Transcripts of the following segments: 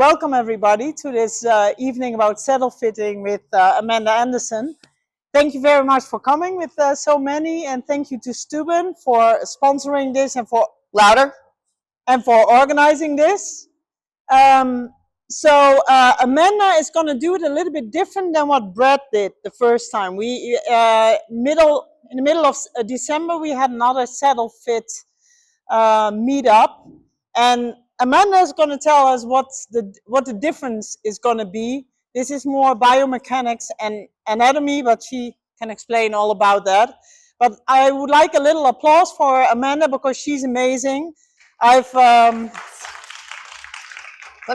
welcome everybody to this evening about saddle fitting with Amanda Anderson. Thank you very much for coming with so many, and thank you to Stuben for sponsoring this and for organizing this. Amanda is going to do it a little bit different than what Brad did the first time. We in the middle of December we had another saddle fit meetup, and Amanda is going to tell us what the difference is going to be. This is more biomechanics and anatomy, but she can explain all about that. But I would like a little applause for Amanda because she's amazing. Let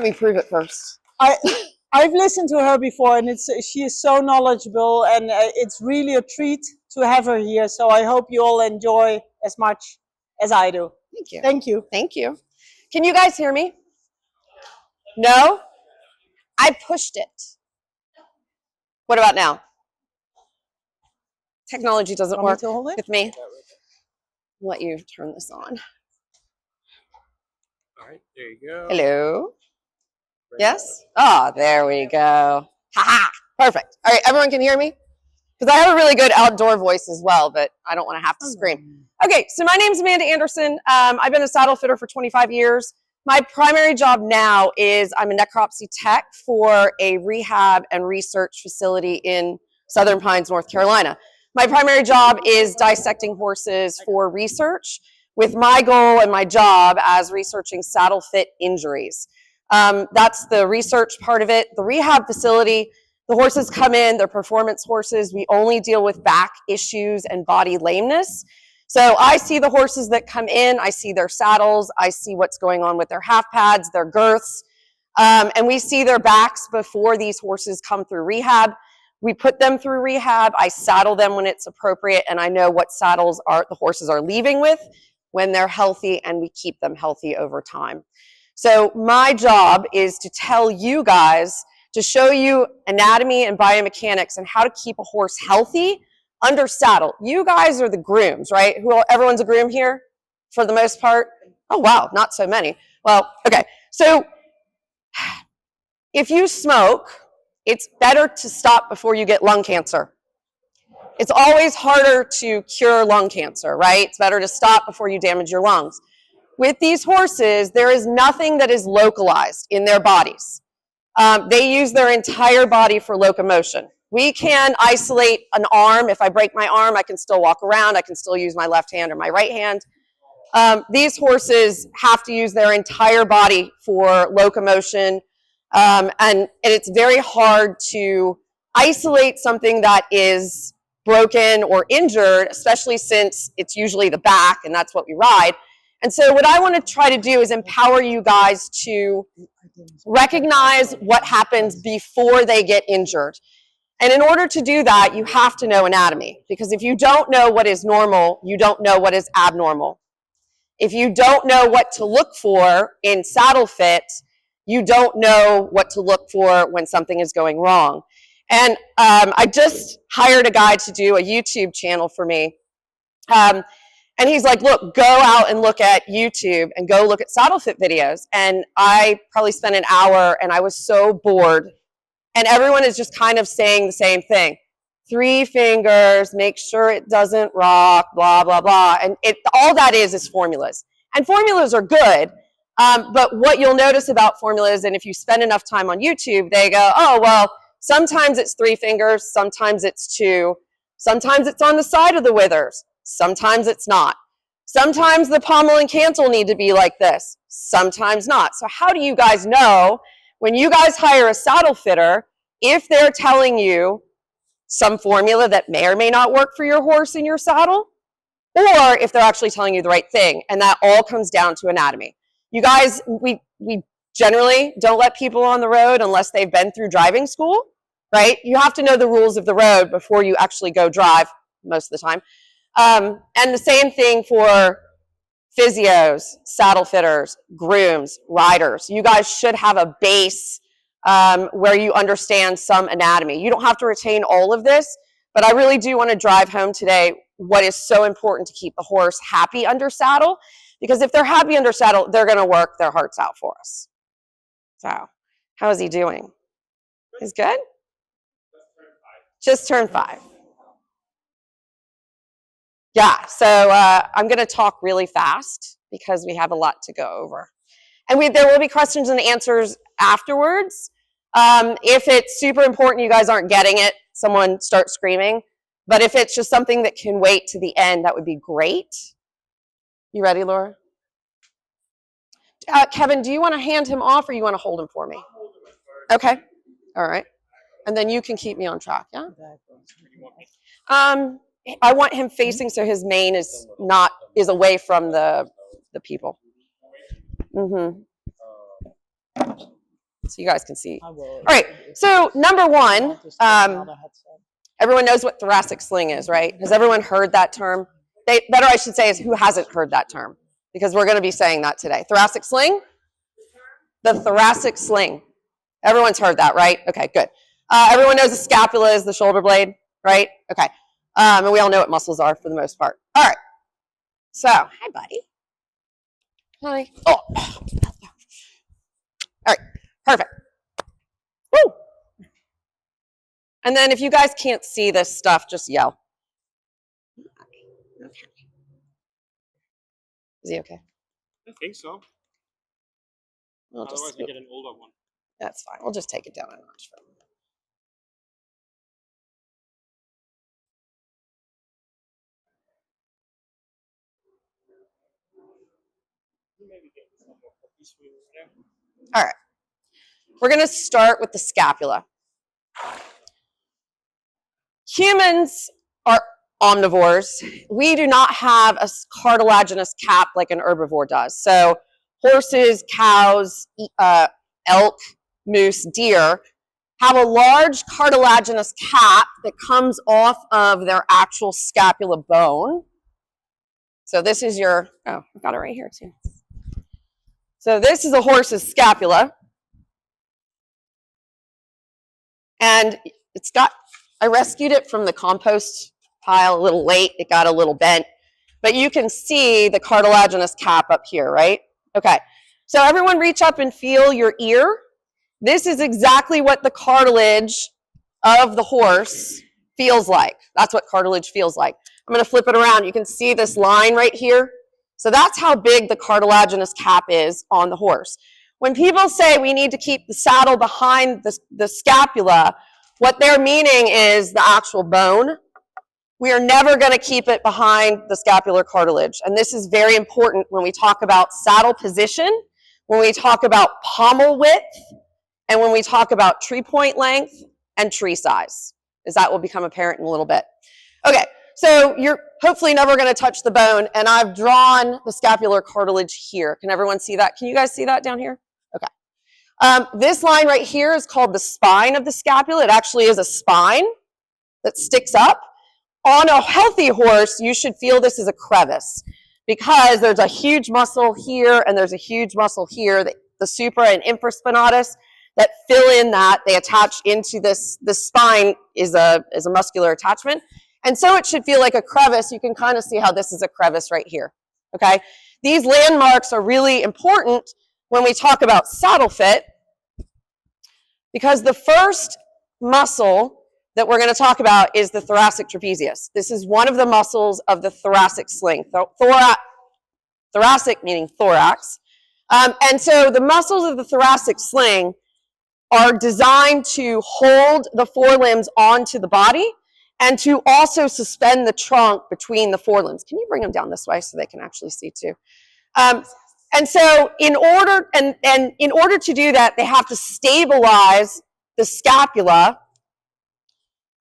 me prove it first. I've listened to her before, and she is so knowledgeable, and it's really a treat to have her here. So I hope you all enjoy as much as I do. Thank you. Thank you. Thank you. Can you guys hear me? No? I pushed it. What about now? Technology doesn't work with me. I'll let you turn this on. All right, there you go. Hello. Yes? Oh, there we go. Ha-ha! Perfect. All right, everyone can hear me? Because I have a really good outdoor voice as well, but I don't want to have to scream. Okay, so my name is Amanda Anderson. I've been a saddle fitter for 25 years. My primary job now is I'm a necropsy tech for a rehab and research facility in Southern Pines, North Carolina. My primary job is dissecting horses for research, with my goal and my job as researching saddle fit injuries. That's the research part of it. The rehab facility, the horses come in, they're performance horses. We only deal with back issues and body lameness. So I see the horses that come in, I see their saddles, I see what's going on with their half pads, their girths, and we see their backs before these horses come through rehab. We put them through rehab, I saddle them when it's appropriate, and I know what saddles the horses are leaving with when they're healthy, and we keep them healthy over time. So my job is to tell you guys, to show you anatomy and biomechanics and how to keep a horse healthy under saddle. You guys are the grooms, right? Everyone's a groom here for the most part? Oh, wow, not so many. Well, okay. So if you smoke, it's better to stop before you get lung cancer. It's always harder to cure lung cancer, right? It's better to stop before you damage your lungs. With these horses, there is nothing that is localized in their bodies. They use their entire body for locomotion. We can isolate an arm. If I break my arm, I can still walk around. I can still use my left hand or my right hand. These horses have to use their entire body for locomotion, and it's very hard to isolate something that is broken or injured, especially since it's usually the back, and that's what we ride. And so what I want to try to do is empower you guys to recognize what happens before they get injured. And in order to do that, you have to know anatomy, because if you don't know what is normal, you don't know what is abnormal. If you don't know what to look for in saddle fit, you don't know what to look for when something is going wrong. And I just hired a guy to do a YouTube channel for me. And he's like, look, go out and look at YouTube and go look at saddle fit videos. And I probably spent an hour, and I was so bored. And everyone is just kind of saying the same thing. 3 fingers, make sure it doesn't rock, blah, blah, blah. And all that is formulas. And formulas are good. But what you'll notice about formulas, and if you spend enough time on YouTube, they go, oh, well, sometimes it's 3 fingers, sometimes it's 2, sometimes it's on the side of the withers, sometimes it's not. Sometimes the pommel and cantle need to be like this, sometimes not. So how do you guys know when you guys hire a saddle fitter if they're telling you some formula that may or may not work for your horse in your saddle, or if they're actually telling you the right thing? And that all comes down to anatomy. You guys, we generally don't let people on the road unless they've been through driving school, right? You have to know the rules of the road before you actually go drive most of the time. And the same thing for physios, saddle fitters, grooms, riders. You guys should have a base where you understand some anatomy. You don't have to retain all of this, but I really do want to drive home today what is so important to keep the horse happy under saddle, because if they're happy under saddle, they're going to work their hearts out for us. So How is he doing? He's good? Just turned 5. Yeah, so I'm going to talk really fast because we have a lot to go over. And there will be questions and answers afterwards. If it's super important, you guys aren't getting it, someone start screaming. But if it's just something that can wait to the end, that would be great. You ready, Laura? Kevin, do you want to hand him off or you want to hold him for me? Okay. All right. And then you can keep me on track, yeah? I want him facing so his mane is away from the people. Mm-hmm. So you guys can see. All right. So number 1, everyone knows what thoracic sling is, right? Has everyone heard that term? Better I should say is who hasn't heard that term, because we're going to be saying that today. Thoracic sling? The thoracic sling. Everyone's heard that, right? Okay, good. Everyone knows the scapula is the shoulder blade, right? Okay. And we all know what muscles are for the most part. All right. So, hi, buddy. Hi. Oh. All right. Perfect. Woo. And then if you guys can't see this stuff, just yell. Okay. Is he okay? I think so. Otherwise, we get an older one. That's fine. We'll just take it down a notch for him. All right. We're going to start with the scapula. Humans are omnivores. We do not have a cartilaginous cap like an herbivore does. So horses, cows, elk, moose, deer have a large cartilaginous cap that comes off of their actual scapula bone. So this is your, oh, I've got it right here too. So this is a horse's scapula. And it's got, I rescued it from the compost pile a little late. It got a little bent. But you can see the cartilaginous cap up here, right? Okay. So everyone reach up and feel your ear. This is exactly what the cartilage of the horse feels like. That's what cartilage feels like. I'm going to flip it around. You can see this line right here. So that's how big the cartilaginous cap is on the horse. When people say we need to keep the saddle behind the scapula, what they're meaning is the actual bone. We are never going to keep it behind the scapular cartilage. And this is very important when we talk about saddle position, when we talk about pommel width, and when we talk about tree point length and tree size, as that will become apparent in a little bit. Okay, so you're hopefully never going to touch the bone, and I've drawn the scapular cartilage here. Can everyone see that? Can you guys see that down here? Okay. This line right here is called the spine of the scapula. It actually is a spine that sticks up. On a healthy horse, you should feel this as a crevice because there's a huge muscle here and there's a huge muscle here, the supra and infraspinatus, that fill in that. They attach into this. The spine is a muscular attachment. And so it should feel like a crevice. You can kind of see how this is a crevice right here, okay? These landmarks are really important when we talk about saddle fit because the first muscle that we're going to talk about is the thoracic trapezius. This is one of the muscles of the thoracic sling. Thoracic meaning thorax. And so the muscles of the thoracic sling are designed to hold the forelimbs onto the body and to also suspend the trunk between the forelimbs. Can you bring them down this way so they can actually see too? And so in order to do that, they have to stabilize the scapula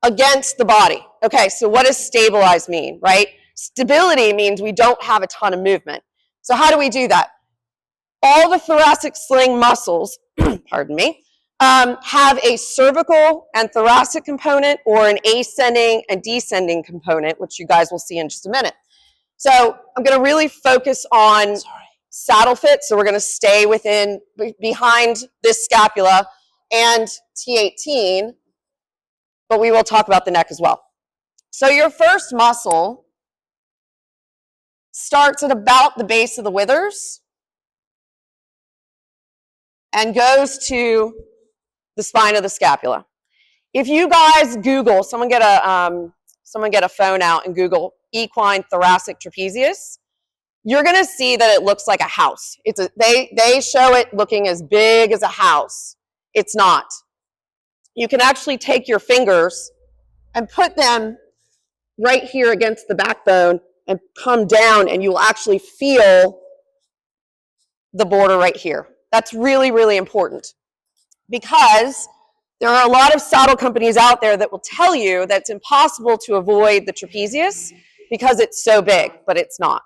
against the body. Okay, so what does stabilize mean, right? Stability means we don't have a ton of movement. So how do we do that? All the thoracic sling muscles, pardon me, have a cervical and thoracic component or an ascending and descending component, which you guys will see in just a minute. So I'm going to really focus on saddle fit. So we're going to stay behind this scapula and T18, but we will talk about the neck as well. So your first muscle starts at about the base of the withers and goes to the spine of the scapula. If you guys Google, someone get a phone out and Google equine thoracic trapezius, you're going to see that it looks like a house. They show it looking as big as a house. It's not. You can actually take your fingers and put them right here against the backbone and come down, and you will actually feel the border right here. That's really, really important, because there are a lot of saddle companies out there that will tell you that it's impossible to avoid the trapezius because it's so big, but it's not.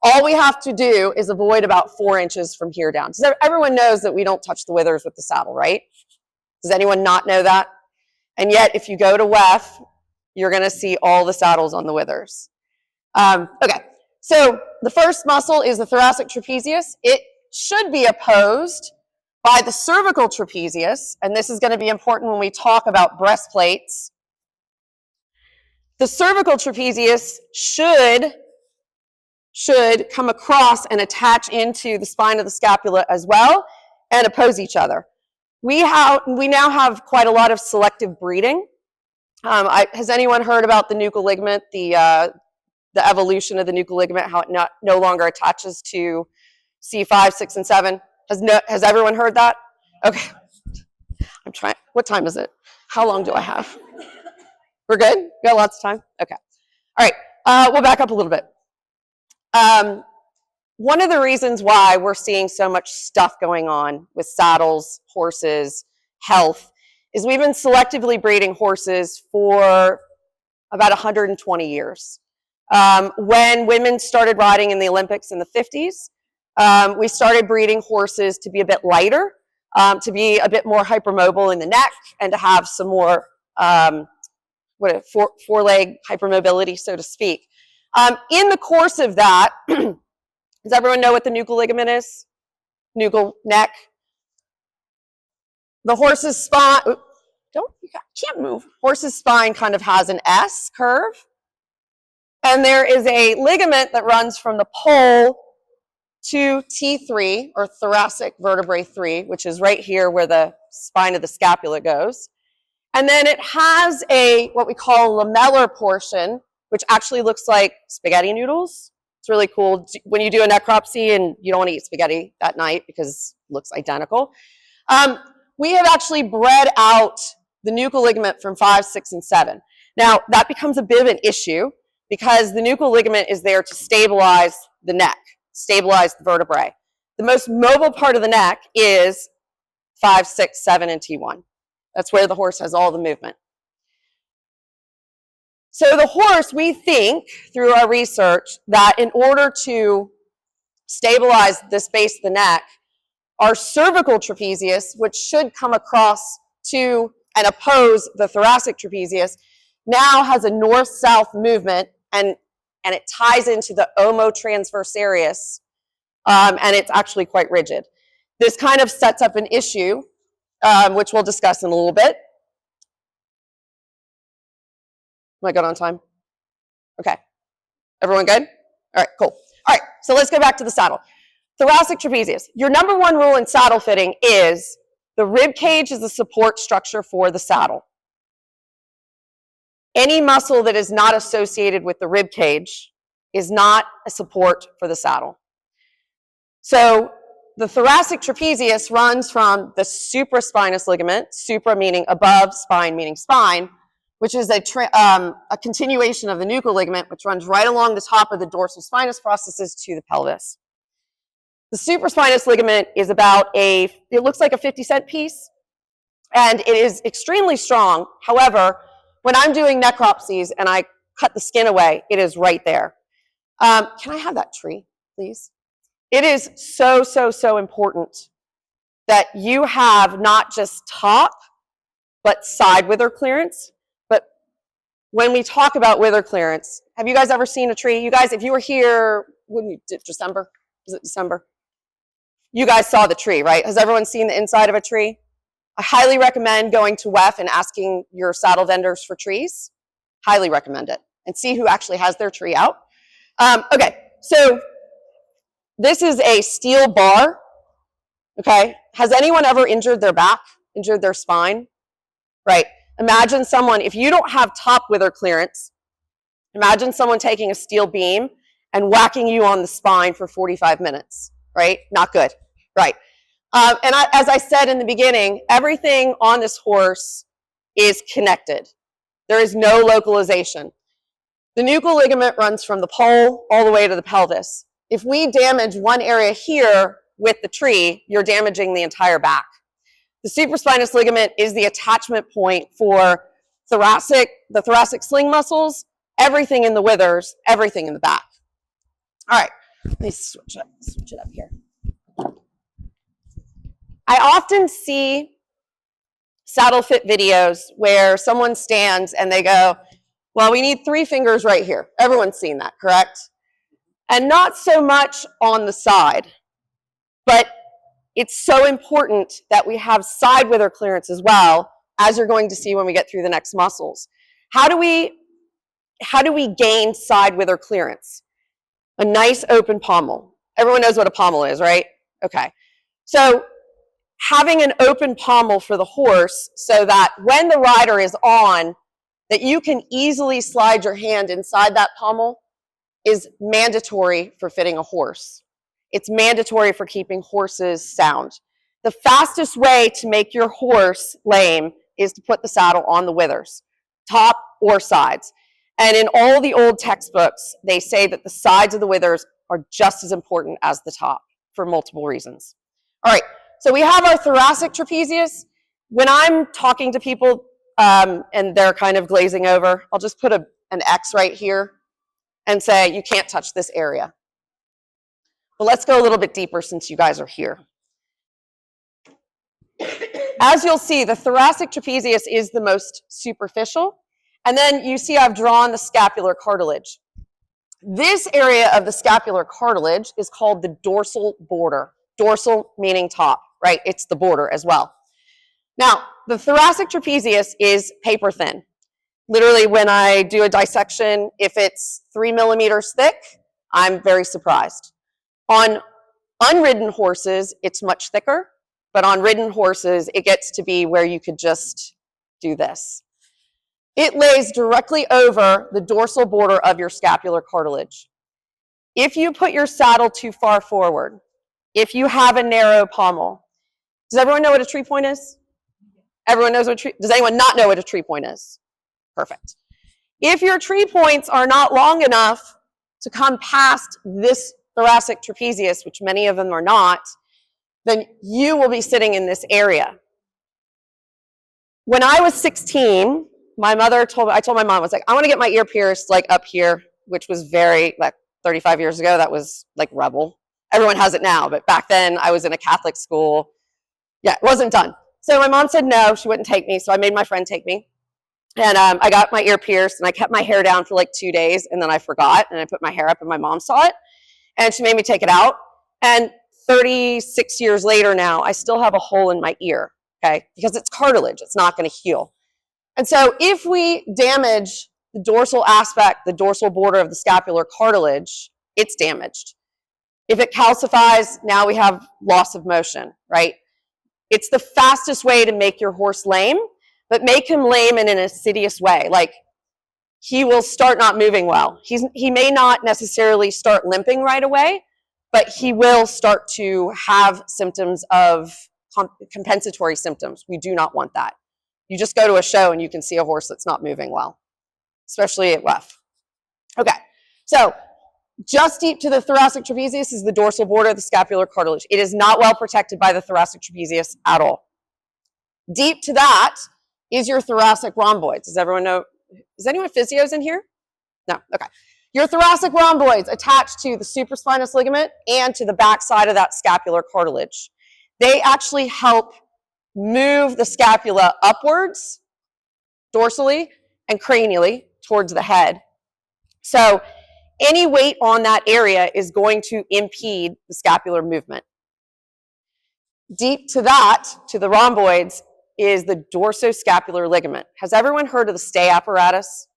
All we have to do is avoid about 4 inches from here down. So everyone knows that we don't touch the withers with the saddle, right? Does anyone not know that? And yet, if you go to WEF, you're going to see all the saddles on the withers. Okay, so the first muscle is the thoracic trapezius. It should be opposed by the cervical trapezius, and this is going to be important when we talk about breastplates. The cervical trapezius should come across and attach into the spine of the scapula as well and oppose each other. We now have quite a lot of selective breeding. Has anyone heard about the nuchal ligament, the evolution of the nuchal ligament, how it no longer attaches to C5, 6, and 7? Has everyone heard that? Okay. I'm trying. What time is it? How long do I have? We're good? We got lots of time? Okay. All right. We'll back up a little bit. One of the reasons why we're seeing so much stuff going on with saddles, horses, health, is we've been selectively breeding horses for about 120 years. When women started riding in the Olympics in the 50s, we started breeding horses to be a bit lighter, to be a bit more hypermobile in the neck, and to have some more four-leg hypermobility, so to speak. In the course of that, does everyone know what the nuchal ligament is? Nuchal neck. The horse's spine, can't move. Horse's spine kind of has an S curve. And there is a ligament that runs from the pole to T3, or thoracic vertebrae 3, which is right here where the spine of the scapula goes. And then it has what we call a lamellar portion, which actually looks like spaghetti noodles. It's really cool when you do a necropsy and you don't want to eat spaghetti that night because it looks identical. We have actually bred out the nuchal ligament from 5, 6, and 7. Now, that becomes a bit of an issue because the nuchal ligament is there to stabilize the neck, stabilize the vertebrae. The most mobile part of the neck is 5, 6, 7, and T1. That's where the horse has all the movement. So the horse, we think, through our research, that in order to stabilize this base of the neck, our cervical trapezius, which should come across to and oppose the thoracic trapezius, now has a north-south movement, and it ties into the omotransversarius, and it's actually quite rigid. This kind of sets up an issue, which we'll discuss in a little bit. Am I good on time? Okay. Everyone good? All right, cool. All right, so let's go back to the saddle. Thoracic trapezius. Your number one rule in saddle fitting is the rib cage is the support structure for the saddle. Any muscle that is not associated with the rib cage is not a support for the saddle. So the thoracic trapezius runs from the supraspinous ligament, supra meaning above, spine meaning spine, which is a continuation of the nuchal ligament, which runs right along the top of the dorsal spinous processes to the pelvis. The supraspinous ligament is it looks like a 50-cent piece, and it is extremely strong. However, when I'm doing necropsies and I cut the skin away, it is right there. Can I have that tree, please? It is so, so, so important that you have not just top, but side wither clearance. But when we talk about wither clearance, have you guys ever seen a tree? You guys, if you were here, December? Was it December? You guys saw the tree, right? Has everyone seen the inside of a tree? I highly recommend going to WEF and asking your saddle vendors for trees. Highly recommend it. And see who actually has their tree out. Okay, so this is a steel bar. Okay, has anyone ever injured their back injured their spine, right? Imagine someone, if you don't have top wither clearance, imagine someone taking a steel beam and whacking you on the spine for 45 minutes, right? Not good, right? As I said in the beginning, everything on this horse is connected. There is no localization. The nuchal ligament runs from the pole all the way to the pelvis. If we damage one area here with the tree, you're damaging the entire back. The supraspinous ligament is the attachment point for the thoracic sling muscles, everything in the withers, everything in the back. All right, let me switch it up here. I often see saddle fit videos where someone stands and they go, well, we need 3 fingers right here. Everyone's seen that, correct? And not so much on the side, but it's so important that we have side wither clearance as well, as you're going to see when we get through the next muscles. How do we gain side wither clearance? A nice open pommel. Everyone knows what a pommel is, right? Okay. So having an open pommel for the horse so that when the rider is on, that you can easily slide your hand inside that pommel is mandatory for fitting a horse. It's mandatory for keeping horses sound. The fastest way to make your horse lame is to put the saddle on the withers, top or sides. And in all the old textbooks, they say that the sides of the withers are just as important as the top for multiple reasons. All right, so we have our thoracic trapezius. When I'm talking to people and they're kind of glazing over, I'll just put an X right here and say, you can't touch this area. But let's go a little bit deeper since you guys are here. As you'll see, the thoracic trapezius is the most superficial. And then you see I've drawn the scapular cartilage. This area of the scapular cartilage is called the dorsal border. Dorsal meaning top, right? It's the border as well. Now, the thoracic trapezius is paper thin. Literally, when I do a dissection, if it's 3 millimeters thick, I'm very surprised. On unridden horses, it's much thicker, but on ridden horses, it gets to be where you could just do this. It lays directly over the dorsal border of your scapular cartilage. If you put your saddle too far forward, if you have a narrow pommel, does everyone know what a tree point is? Everyone knows what a tree, does anyone not know what a tree point is? Perfect. If your tree points are not long enough to come past this thoracic trapezius, which many of them are not, then you will be sitting in this area. When I was 16, I told my mom, I was like, I want to get my ear pierced like up here, which was like 35 years ago, that was like rebel. Everyone has it now, but back then I was in a Catholic school. Yeah, it wasn't done. So my mom said no, she wouldn't take me, so I made my friend take me. And I got my ear pierced, and I kept my hair down for like 2 days, and then I forgot, and I put my hair up, and my mom saw it, and she made me take it out. And 36 years later now, I still have a hole in my ear, okay? Because it's cartilage, it's not gonna heal. And so if we damage the dorsal aspect, the dorsal border of the scapular cartilage, it's damaged. If it calcifies, now we have loss of motion, right? It's the fastest way to make your horse lame, but make him lame in an insidious way. Like, he will start not moving well. He may not necessarily start limping right away, but he will start to have symptoms of compensatory symptoms. We do not want that. You just go to a show and you can see a horse that's not moving well, especially at WEF. Okay, so just deep to the thoracic trapezius is the dorsal border of the scapular cartilage. It is not well protected by the thoracic trapezius at all. Deep to that is your thoracic rhomboids. Does everyone know? Is anyone physios in here? No, okay. Your thoracic rhomboids attach to the supraspinous ligament and to the back side of that scapular cartilage. They actually help move the scapula upwards, dorsally, and cranially towards the head. So any weight on that area is going to impede the scapular movement. Deep to that, to the rhomboids, is the dorsoscapular ligament. Has everyone heard of the stay apparatus?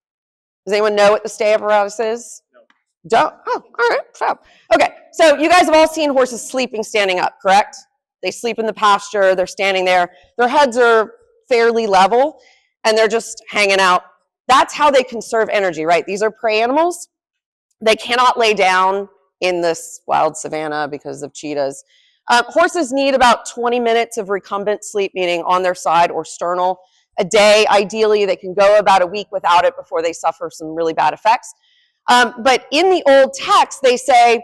Does anyone know what the stay apparatus is? No. Don't? Oh, all right, fab. Okay, so you guys have all seen horses sleeping standing up, correct? They sleep in the pasture, they're standing there, their heads are fairly level, and they're just hanging out. That's how they conserve energy, right? These are prey animals. They cannot lay down in this wild savanna because of cheetahs. Horses need about 20 minutes of recumbent sleep, meaning on their side or sternal, a day. Ideally, they can go about a week without it before they suffer some really bad effects. But in the old text, they say,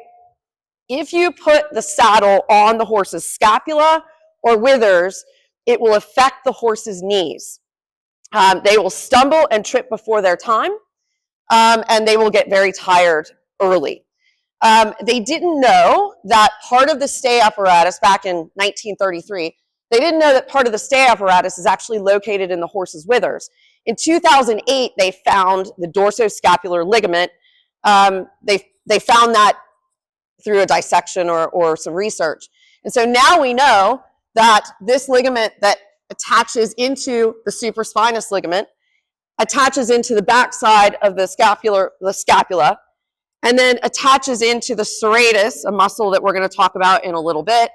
if you put the saddle on the horse's scapula or withers, it will affect the horse's knees. They will stumble and trip before their time, and they will get very tired early. They didn't know that part of the stay apparatus back in 1933, they didn't know that part of the stay apparatus is actually located in the horse's withers. In 2008, they found the dorsoscapular ligament. They found that through a dissection or some research. And so now we know that this ligament that attaches into the supraspinous ligament attaches into the backside of the scapula, and then attaches into the serratus, a muscle that we're going to talk about in a little bit,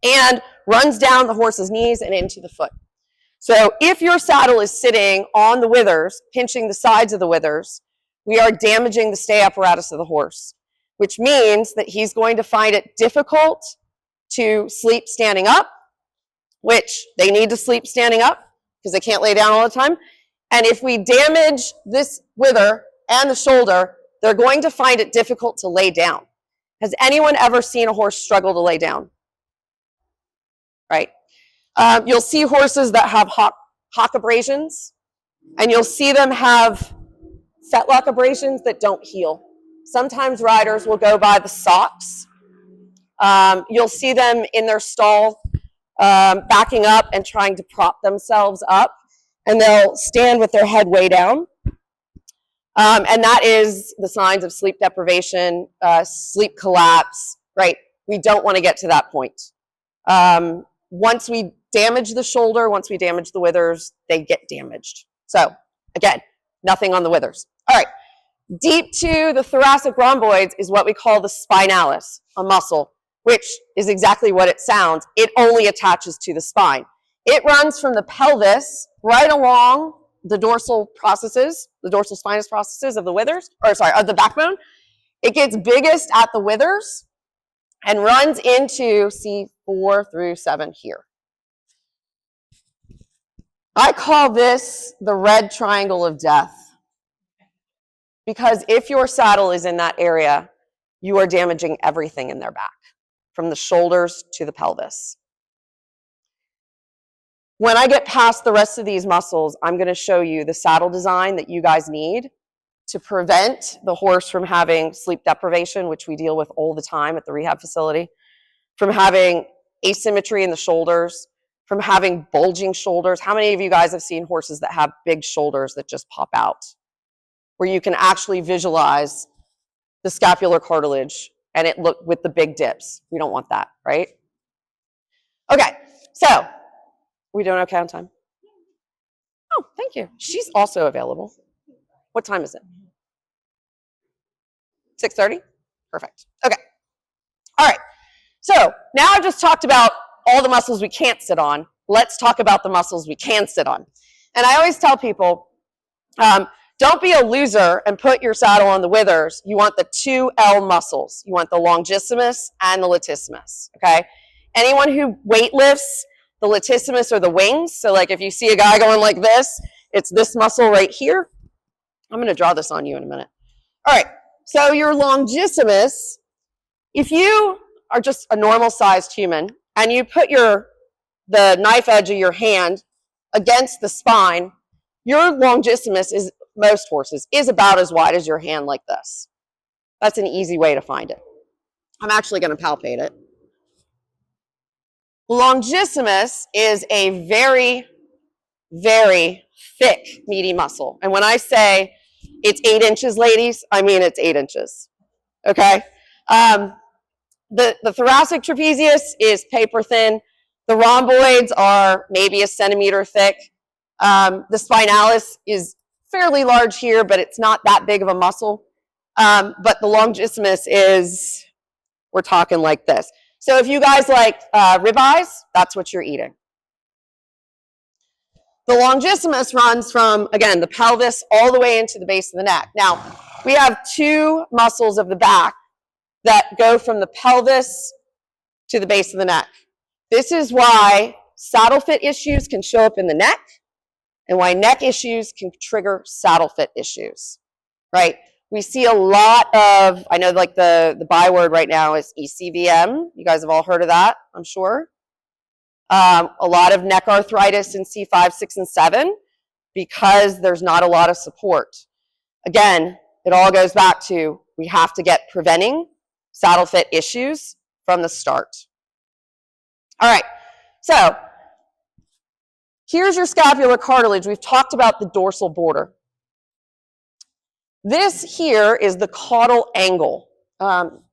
and runs down the horse's knees and into the foot. So if your saddle is sitting on the withers, pinching the sides of the withers, we are damaging the stay apparatus of the horse, which means that he's going to find it difficult to sleep standing up, which they need to sleep standing up because they can't lay down all the time. And if we damage this wither and the shoulder, they're going to find it difficult to lay down. Has anyone ever seen a horse struggle to lay down? Right. You'll see horses that have hock abrasions, and you'll see them have fetlock abrasions that don't heal. Sometimes riders will go by the socks. You'll see them in their stall backing up and trying to prop themselves up, and they'll stand with their head way down. And that is the signs of sleep deprivation, sleep collapse, right? We don't want to get to that point. Once we damage the shoulder, once we damage the withers, they get damaged. So again, nothing on the withers. All right, deep to the thoracic rhomboids is what we call the spinalis, a muscle, which is exactly what it sounds. It only attaches to the spine. It runs from the pelvis right along the dorsal processes, the dorsal spinous processes of the withers, of the backbone. It gets biggest at the withers and runs into C4 through 7 here. I call this the red triangle of death, because if your saddle is in that area, you are damaging everything in their back, from the shoulders to the pelvis. When I get past the rest of these muscles, I'm going to show you the saddle design that you guys need to prevent the horse from having sleep deprivation, which we deal with all the time at the rehab facility, from having asymmetry in the shoulders, from having bulging shoulders. How many of you guys have seen horses that have big shoulders that just pop out, where you can actually visualize the scapular cartilage and it look with the big dips? We don't want that, right? Okay, so we doing okay on time? Oh, thank you. She's also available. What time is it? 6:30? Perfect. Okay. All right. So now I've just talked about all the muscles we can't sit on. Let's talk about the muscles we can sit on. And I always tell people, don't be a loser and put your saddle on the withers. You want the 2L muscles. You want the longissimus and the latissimus, okay? Anyone who weightlifts, the latissimus or the wings, so like if you see a guy going like this, it's this muscle right here. I'm going to draw this on you in a minute. All right, so your longissimus, if you are just a normal sized human and you put the knife edge of your hand against the spine, your longissimus is, most horses, is about as wide as your hand like this. That's an easy way to find it. I'm actually going to palpate it. Longissimus is a very, very thick, meaty muscle. And when I say it's 8 inches, ladies, I mean it's 8 inches, okay? The thoracic trapezius is paper thin. The rhomboids are maybe a centimeter thick. The spinalis is fairly large here, but it's not that big of a muscle. But the longissimus is, we're talking like this. So if you guys like ribeyes, that's what you're eating. The longissimus runs from, again, the pelvis all the way into the base of the neck. Now, we have two muscles of the back that go from the pelvis to the base of the neck. This is why saddle fit issues can show up in the neck and why neck issues can trigger saddle fit issues, right? We see a lot of, I know like the byword right now is ECVM. You guys have all heard of that, I'm sure. A lot of neck arthritis in C5, 6, and 7 because there's not a lot of support. Again, it all goes back to we have to get preventing saddle fit issues from the start. All right, so here's your scapular cartilage. We've talked about the dorsal border. This here is the caudal angle. All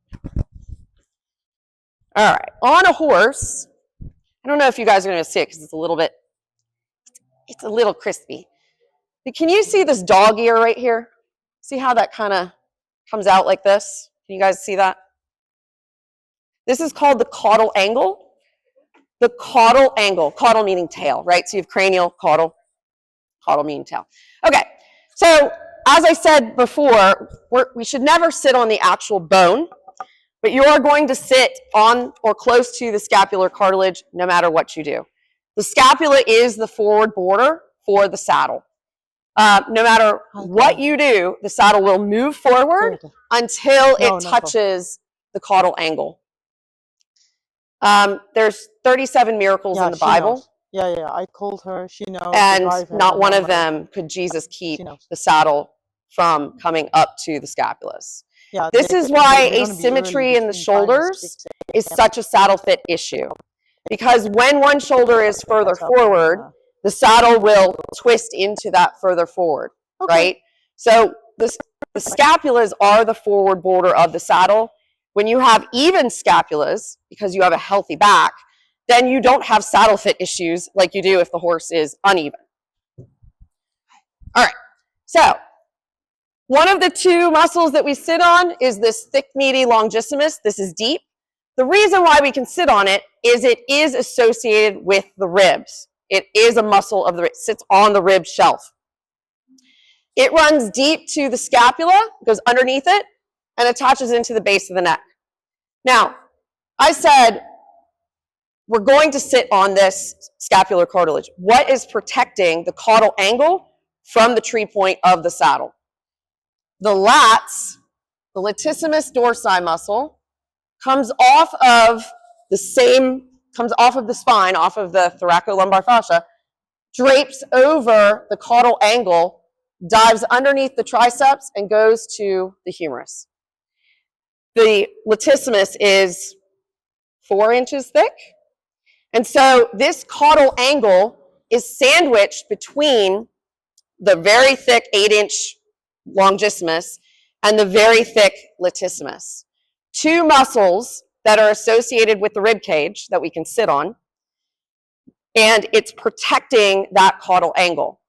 right, on a horse, I don't know if you guys are going to see it because it's a little crispy. But can you see this dog ear right here? See how that kind of comes out like this? Can you guys see that? This is called the caudal angle. The caudal angle, caudal meaning tail, right? So you have cranial, caudal meaning tail. Okay, so as I said before, we should never sit on the actual bone, but you are going to sit on or close to the scapular cartilage no matter what you do. The scapula is the forward border for the saddle. No matter what you do, the saddle will move forward until it touches the caudal angle. There's 37 miracles in the Bible. Knows. Yeah, I called her. She knows. And not one of them could Jesus keep the saddle from coming up to the scapulas. Yeah, this is why asymmetry in the shoulders is such a saddle fit issue. Because when one shoulder is further forward, the saddle will twist into that further forward, right? So the scapulas are the forward border of the saddle. When you have even scapulas, because you have a healthy back, then you don't have saddle fit issues like you do if the horse is uneven. All right, so one of the two muscles that we sit on is this thick, meaty longissimus. This is deep. The reason why we can sit on it is associated with the ribs. It is a muscle of it sits on the rib shelf. It runs deep to the scapula, goes underneath it, and attaches into the base of the neck. Now, I said we're going to sit on this scapular cartilage. What is protecting the caudal angle from the tree point of the saddle? The lats, the latissimus dorsi muscle, comes off of the spine, off of the thoracolumbar fascia, drapes over the caudal angle, dives underneath the triceps, and goes to the humerus. The latissimus is 4 inches thick, and so this caudal angle is sandwiched between the very thick 8-inch longissimus and the very thick latissimus. Two muscles that are associated with the rib cage that we can sit on, and it's protecting that caudal angle.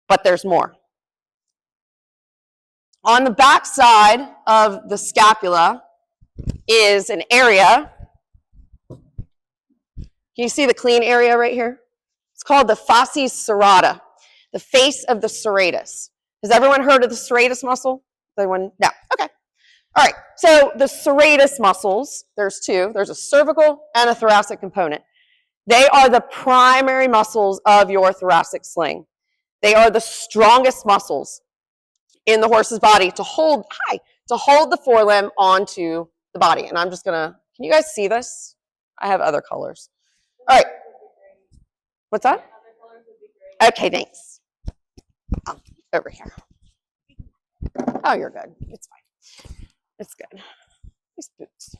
But there's more. On the back side of the scapula is an area. Can you see the clean area right here? It's called the fasces serrata, the face of the serratus. Has everyone heard of the serratus muscle? Everyone? No. Okay. All right. So the serratus muscles, there's two. There's a cervical and a thoracic component. They are the primary muscles of your thoracic sling. They are the strongest muscles in the horse's body to hold the forelimb onto the body. And I'm just gonna, can you guys see this? I have other colors. All right. What's that? Okay, thanks. Oh, over here. Oh, you're good. It's fine. It's good. These boots.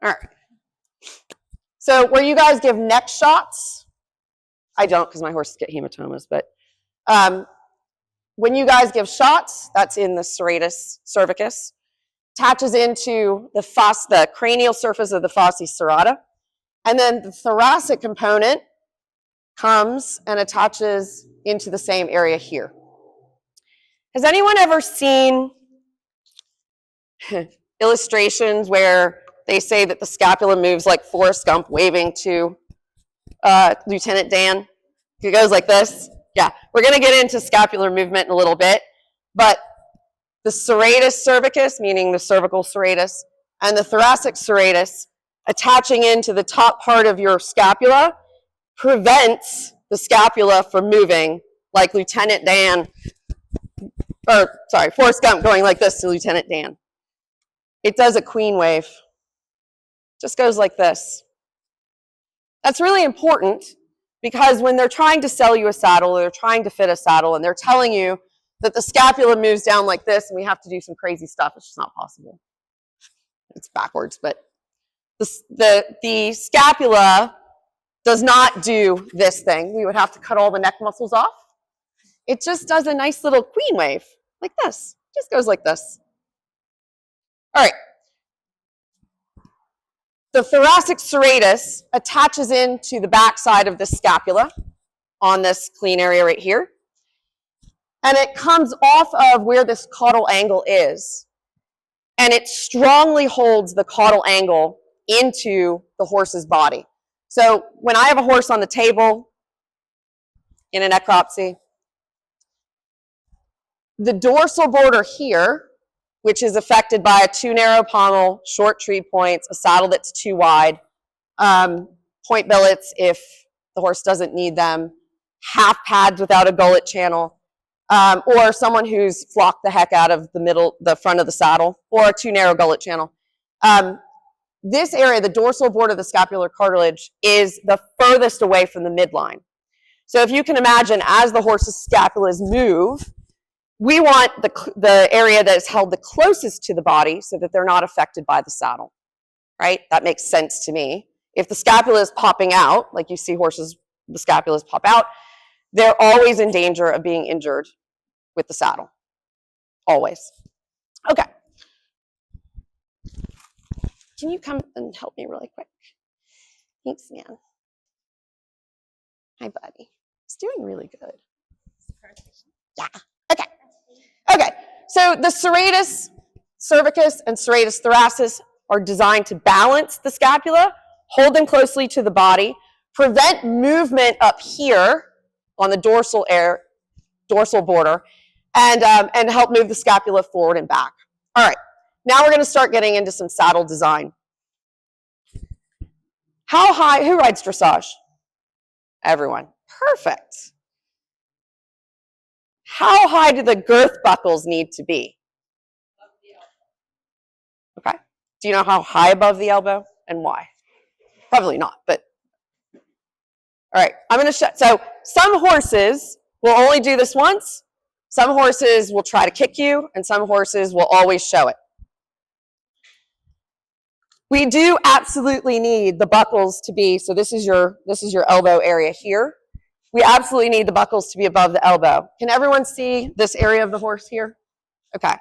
All right. So where you guys give neck shots, I don't because my horses get hematomas, but when you guys give shots, that's in the serratus cervicus, attaches into the cranial surface of the fasces serrata, and then the thoracic component comes and attaches into the same area here. Has anyone ever seen illustrations where they say that the scapula moves like Forrest Gump waving to Lieutenant Dan. It goes like this. Yeah, we're going to get into scapular movement in a little bit, but the serratus cervicus, meaning the cervical serratus, and the thoracic serratus attaching into the top part of your scapula prevents the scapula from moving like Lieutenant Dan, or sorry, Forrest Gump going like this to Lieutenant Dan. It does a queen wave. Just goes like this. That's really important because when they're trying to sell you a saddle, or they're trying to fit a saddle, and they're telling you that the scapula moves down like this and we have to do some crazy stuff, it's just not possible. It's backwards, but the scapula does not do this thing. We would have to cut all the neck muscles off. It just does a nice little queen wave, like this. Just goes like this. All right. The thoracic serratus attaches into the back side of the scapula on this clean area right here. And it comes off of where this caudal angle is. And it strongly holds the caudal angle into the horse's body. So when I have a horse on the table in a necropsy, the dorsal border here, which is affected by a too narrow pommel, short tree points, a saddle that's too wide, point billets if the horse doesn't need them, half pads without a gullet channel, or someone who's flocked the heck out of the front of the saddle, or a too narrow gullet channel. This area, the dorsal border of the scapular cartilage, is the furthest away from the midline. So if you can imagine, as the horse's scapulas move, we want the area that is held the closest to the body so that they're not affected by the saddle, right? That makes sense to me. If the scapula is popping out, like you see horses, the scapulas pop out, they're always in danger of being injured with the saddle. Always. Okay. Can you come and help me really quick? Thanks, man. Hi, buddy. He's doing really good. Yeah. Okay. Okay. So the serratus cervicus and serratus thoracis are designed to balance the scapula, hold them closely to the body, prevent movement up here on the dorsal border, and help move the scapula forward and back. All right. Now we're going to start getting into some saddle design. How high, who rides dressage? Everyone. Perfect. How high do the girth buckles need to be? Okay. Do you know how high above the elbow and why? Probably not, but. All right, I'm going to show. So some horses will only do this once. Some horses will try to kick you, and some horses will always show it. We do absolutely need the buckles to be, so this is your elbow area here. We absolutely need the buckles to be above the elbow. Can everyone see this area of the horse here? Okay.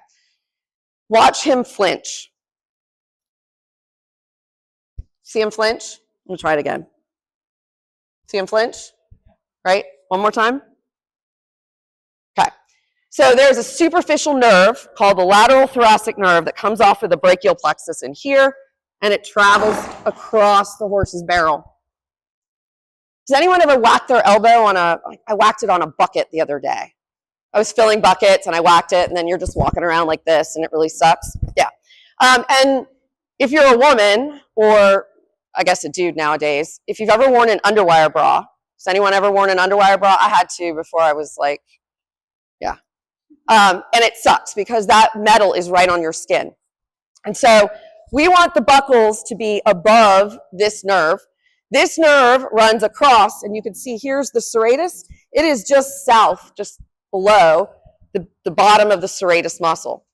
Watch him flinch. See him flinch? We'll try it again. See him flinch? Right? One more time. Okay. So there's a superficial nerve called the lateral thoracic nerve that comes off of the brachial plexus in here, and it travels across the horse's barrel. Does anyone ever whack their elbow on I whacked it on a bucket the other day. I was filling buckets and I whacked it, and then you're just walking around like this and it really sucks. Yeah. And if you're a woman, or I guess a dude nowadays, if you've ever worn an underwire bra, has anyone ever worn an underwire bra? I had to before I was like, yeah. And it sucks because that metal is right on your skin. And so we want the buckles to be above this nerve. This nerve runs across, and you can see here's the serratus. It is just south, just below the bottom of the serratus muscle.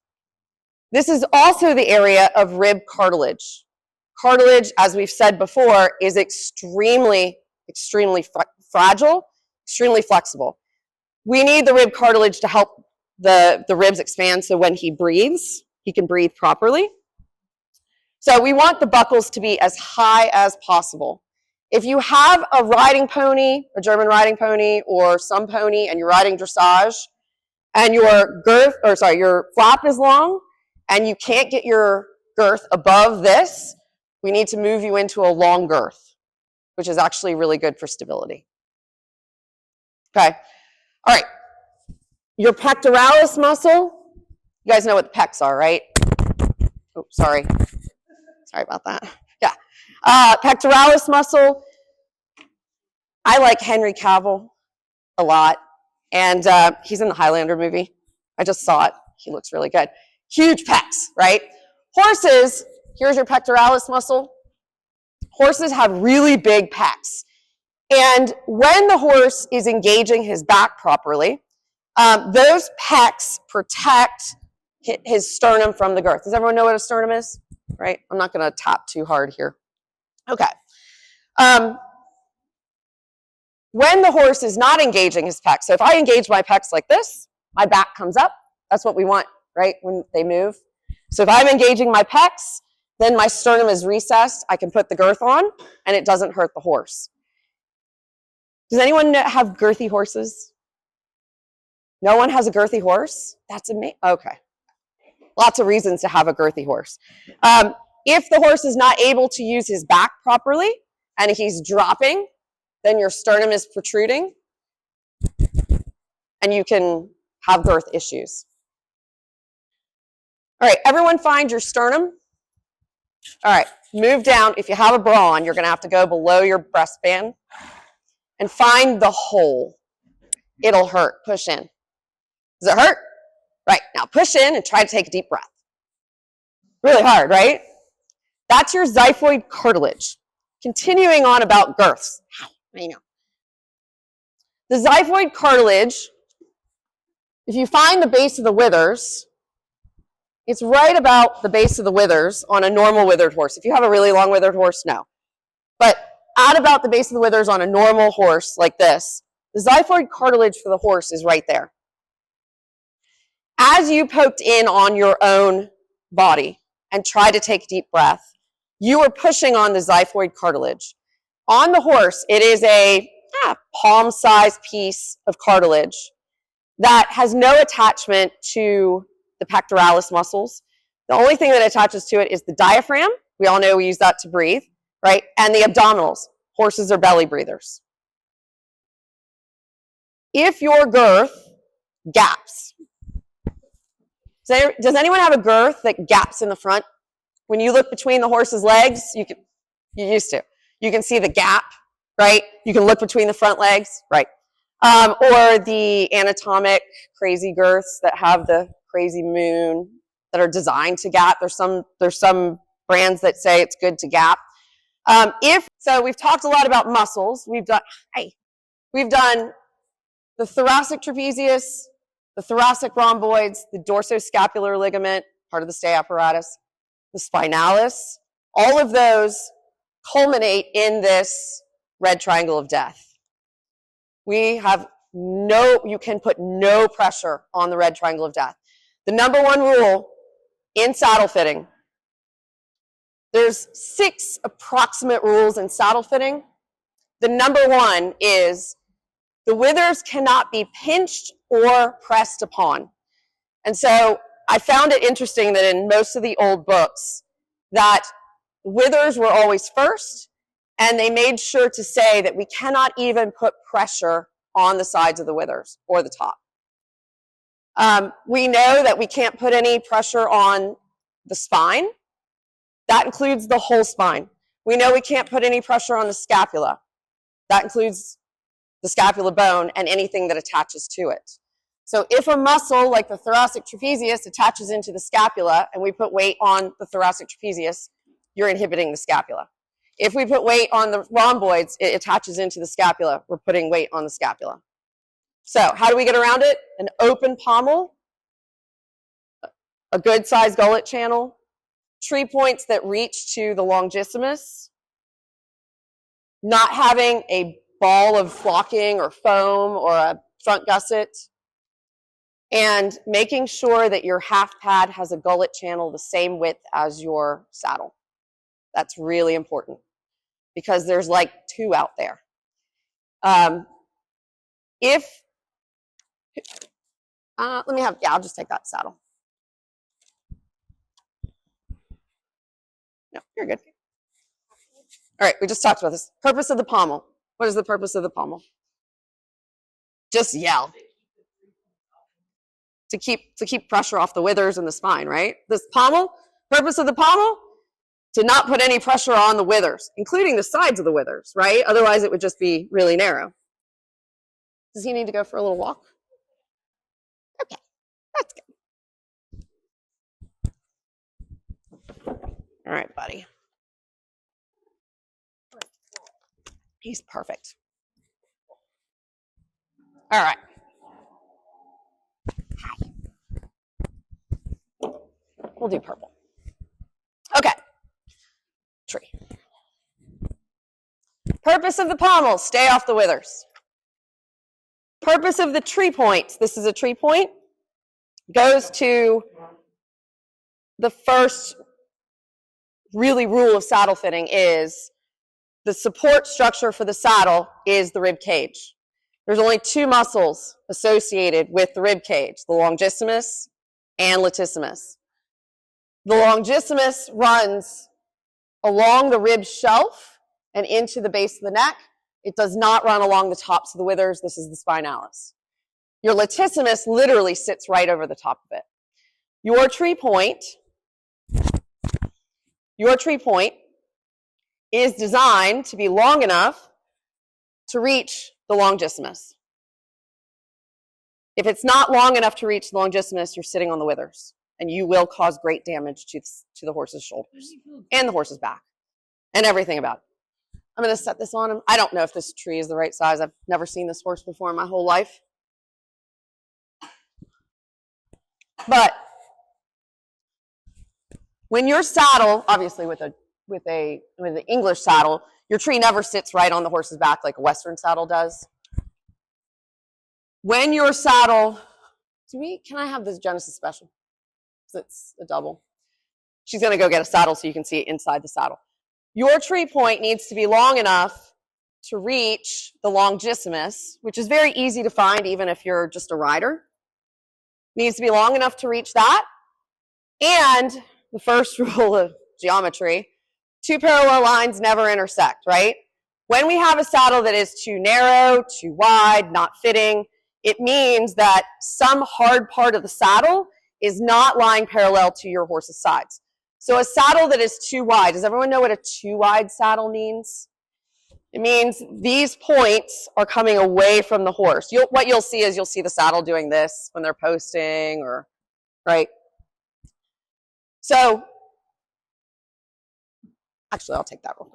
This is also the area of rib cartilage. Cartilage, as we've said before, is extremely fragile, extremely flexible. We need the rib cartilage to help the ribs expand so when he breathes, he can breathe properly. So we want the buckles to be as high as possible. If you have a riding pony, a German riding pony, or some pony, and you're riding dressage, and your flap is long, and you can't get your girth above this, we need to move you into a long girth, which is actually really good for stability. Okay, all right. Your pectoralis muscle, you guys know what the pecs are, right? Oh, sorry. Sorry about that. Yeah. Pectoralis muscle, I like Henry Cavill a lot. And he's in the Highlander movie. I just saw it. He looks really good. Huge pecs, right? Horses, here's your pectoralis muscle. Horses have really big pecs. And when the horse is engaging his back properly, those pecs protect his sternum from the girth. Does everyone know what a sternum is? Right? I'm not going to tap too hard here. Okay. When the horse is not engaging his pecs, so if I engage my pecs like this, my back comes up. That's what we want, right, when they move. So if I'm engaging my pecs, then my sternum is recessed. I can put the girth on, and it doesn't hurt the horse. Does anyone have girthy horses? No one has a girthy horse? That's amazing. Okay. Lots of reasons to have a girthy horse. If the horse is not able to use his back properly, and he's dropping, then your sternum is protruding, and you can have girth issues. All right, everyone find your sternum. All right, move down. If you have a bra on, you're going to have to go below your breastband and find the hole. It'll hurt. Push in. Does it hurt? Right, now push in and try to take a deep breath. Really hard, right? That's your xiphoid cartilage. Continuing on about girths. I know. The xiphoid cartilage, if you find the base of the withers, it's right about the base of the withers on a normal withered horse. If you have a really long withered horse, no. But at about the base of the withers on a normal horse like this, the xiphoid cartilage for the horse is right there. As you poked in on your own body and try to take a deep breath, you are pushing on the xiphoid cartilage. On the horse, it is a palm-sized piece of cartilage that has no attachment to the pectoralis muscles. The only thing that attaches to it is the diaphragm. We all know we use that to breathe, right? And the abdominals. Horses are belly breathers. If your girth gaps, does anyone have a girth that gaps in the front? When you look between the horse's legs, you used to. You can see the gap, right? You can look between the front legs, right? Or the anatomic crazy girths that have the crazy moon that are designed to gap. There's some brands that say it's good to gap. So we've talked a lot about muscles. We've done the thoracic trapezius, the thoracic rhomboids, the dorsoscapular ligament, part of the stay apparatus, the spinalis. All of those culminate in this red triangle of death. You can put no pressure on the red triangle of death. The number one rule in saddle fitting, there's 6 approximate rules in saddle fitting. The number one is the withers cannot be pinched or pressed upon. And so I found it interesting that in most of the old books that withers were always first, and they made sure to say that we cannot even put pressure on the sides of the withers or the top. We know that we can't put any pressure on the spine. That includes the whole spine. We know we can't put any pressure on the scapula. That includes the scapula bone and anything that attaches to it. So if a muscle like the thoracic trapezius attaches into the scapula and we put weight on the thoracic trapezius, you're inhibiting the scapula. If we put weight on the rhomboids, it attaches into the scapula. We're putting weight on the scapula. So how do we get around it? An open pommel, a good sized gullet channel, tree points that reach to the longissimus, not having a ball of flocking or foam or a front gusset, and making sure that your half pad has a gullet channel the same width as your saddle. That's really important because there's like 2 out there. I'll just take that saddle. No, you're good. All right, we just talked about this. Purpose of the pommel. What is the purpose of the pommel? Just yell. To keep pressure off the withers and the spine, right? This pommel, purpose of the pommel, to not put any pressure on the withers, including the sides of the withers, right? Otherwise, it would just be really narrow. Does he need to go for a little walk? Okay, that's good. All right, buddy. He's perfect. All right. Hi. We'll do purple. Okay. Tree. Purpose of the pommel, stay off the withers. Purpose of the tree point, this is a tree point, goes to the first really rule of saddle fitting is the support structure for the saddle is the rib cage. There's only two muscles associated with the rib cage, the longissimus and latissimus. The longissimus runs along the rib shelf and into the base of the neck. It does not run along the tops of the withers. This is the spinalis. Your latissimus literally sits right over the top of it. Your tree point is designed to be long enough to reach the longissimus. If it's not long enough to reach the longissimus, you're sitting on the withers, and you will cause great damage to the horse's shoulders and the horse's back and everything about it. I'm going to set this on him. I don't know if this tree is the right size. I've never seen this horse before in my whole life. But when your saddle, obviously with the English saddle, your tree never sits right on the horse's back like a Western saddle does. When your saddle, can I have this Genesis special? Because it's a double. She's going to go get a saddle so you can see it inside the saddle. Your tree point needs to be long enough to reach the longissimus, which is very easy to find even if you're just a rider. Needs to be long enough to reach that. And the first rule of geometry, two parallel lines never intersect, right? When we have a saddle that is too narrow, too wide, not fitting, it means that some hard part of the saddle is not lying parallel to your horse's sides. So a saddle that is too wide, does everyone know what a too wide saddle means? It means these points are coming away from the horse. What you'll see is you'll see the saddle doing this when they're posting, or right? So, actually, I'll take that real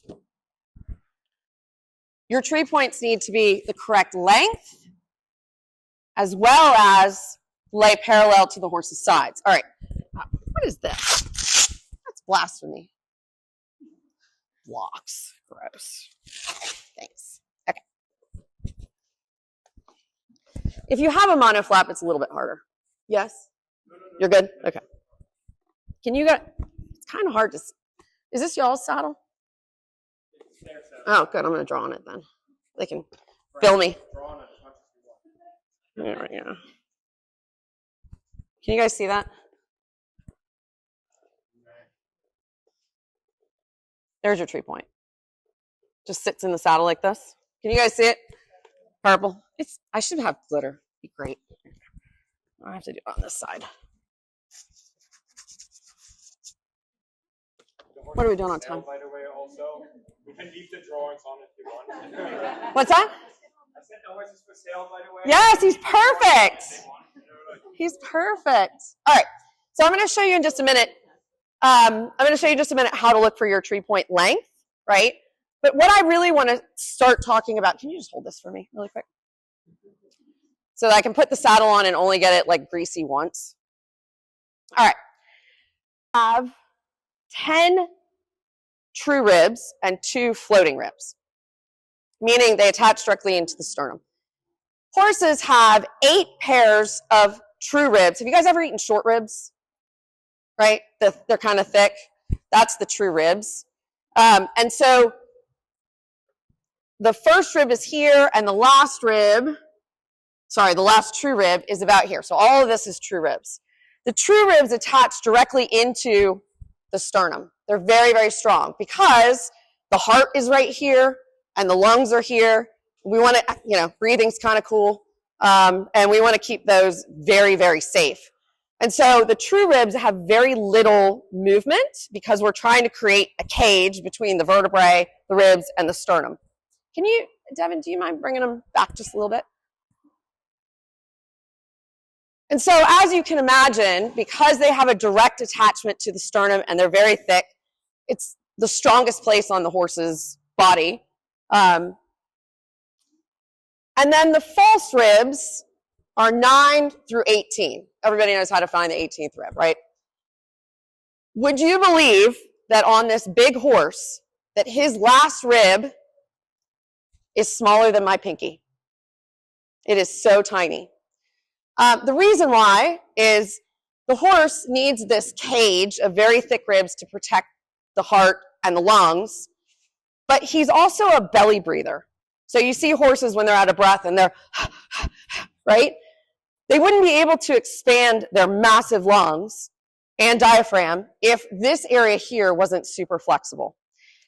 quick. Your tree points need to be the correct length as well as lay parallel to the horse's sides. All right. What is this? That's blasphemy. Blocks. Gross. Thanks. Okay. If you have a monoflap, it's a little bit harder. Yes? You're good? Okay. Can you get, it's kind of hard to, is this y'all's saddle? Oh, good. I'm going to draw on it then. They can bill me. There we go. Can you guys see that? There's your tree point. Just sits in the saddle like this. Can you guys see it? Purple. I should have glitter. It'd be great. I have to do it on this side. What are we doing on time? By the way, also, we can leave the drawings on if you want. What's that? I said the horse is for sale, by the way. Yes, he's perfect. He's perfect. All right. So I'm going to show you in just a minute. I'm going to show you in just a minute how to look for your tree point length, right? But what I really want to start talking about, can you just hold this for me really quick? So that I can put the saddle on and only get it like greasy once. All right. I have 10 true ribs and 2 floating ribs, meaning they attach directly into the sternum. Horses have 8 pairs of true ribs. Have you guys ever eaten short ribs? Right? They're kind of thick. That's the true ribs. And so the first rib is here, and the last true rib is about here. So all of this is true ribs. The true ribs attach directly into the sternum. They're very, very strong because the heart is right here and the lungs are here. We want to, breathing's kind of cool. And we want to keep those very, very safe. And so the true ribs have very little movement because we're trying to create a cage between the vertebrae, the ribs, and the sternum. Devin, do you mind bringing them back just a little bit? And so as you can imagine, because they have a direct attachment to the sternum and they're very thick, it's the strongest place on the horse's body. And then the false ribs are 9 through 18. Everybody knows how to find the 18th rib, right? Would you believe that on this big horse, that his last rib is smaller than my pinky? It is so tiny. The reason why is the horse needs this cage of very thick ribs to protect the heart and the lungs, but he's also a belly breather. So you see horses when they're out of breath and they're, right? They wouldn't be able to expand their massive lungs and diaphragm if this area here wasn't super flexible.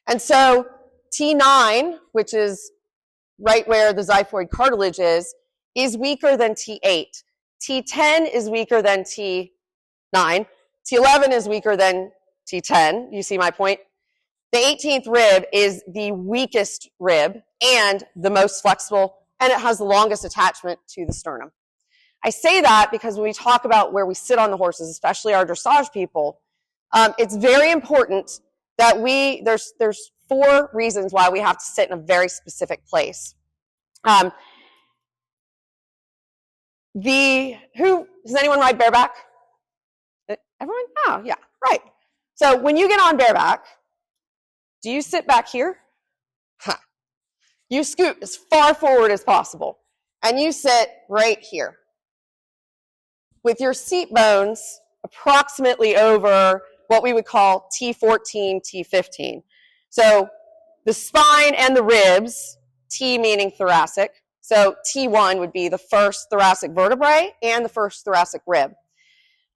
And so T9, which is right where the xiphoid cartilage is weaker than T8. T10 is weaker than T9. T11 is weaker than T10. You see my point? The 18th rib is the weakest rib and the most flexible, and it has the longest attachment to the sternum. I say that because when we talk about where we sit on the horses, especially our dressage people, it's very important that there's 4 reasons why we have to sit in a very specific place. Does anyone ride bareback? Everyone? Oh, yeah, right. So when you get on bareback, do you sit back here? You scoot as far forward as possible, and you sit right here with your seat bones approximately over what we would call T14, T15. So the spine and the ribs, T meaning thoracic. So T1 would be the first thoracic vertebrae and the first thoracic rib.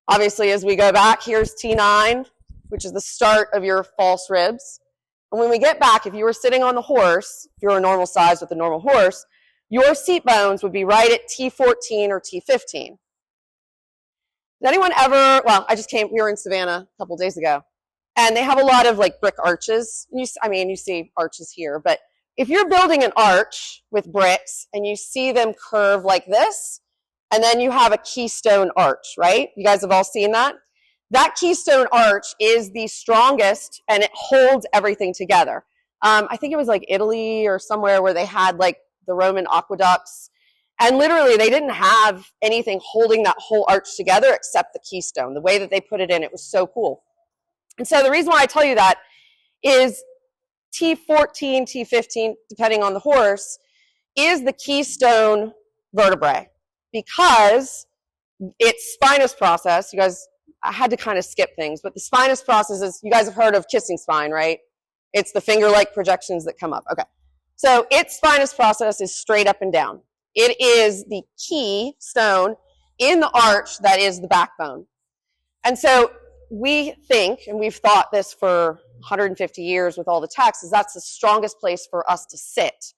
Obviously, as we go back, here's T9, which is the start of your false ribs. And when we get back, if you were sitting on the horse, if you're a normal size with a normal horse, your seat bones would be right at T14 or T15. Has anyone ever, we were in Savannah a couple days ago, and they have a lot of like brick arches. You see arches here, but if you're building an arch with bricks and you see them curve like this, and then you have a keystone arch, right? You guys have all seen that? That keystone arch is the strongest, and it holds everything together. I think it was like Italy or somewhere where they had like the Roman aqueducts, and literally they didn't have anything holding that whole arch together except the keystone. The way that they put it in, it was so cool. And so the reason why I tell you that is T14, T15, depending on the horse, is the keystone vertebrae because its spinous process, you guys, I had to kind of skip things, but the spinous process is, you guys have heard of kissing spine, right? It's the finger-like projections that come up. Okay. So its spinous process is straight up and down. It is the keystone in the arch that is the backbone. And so we think, and we've thought this for 150 years with all the texts, is that's the strongest place for us to sit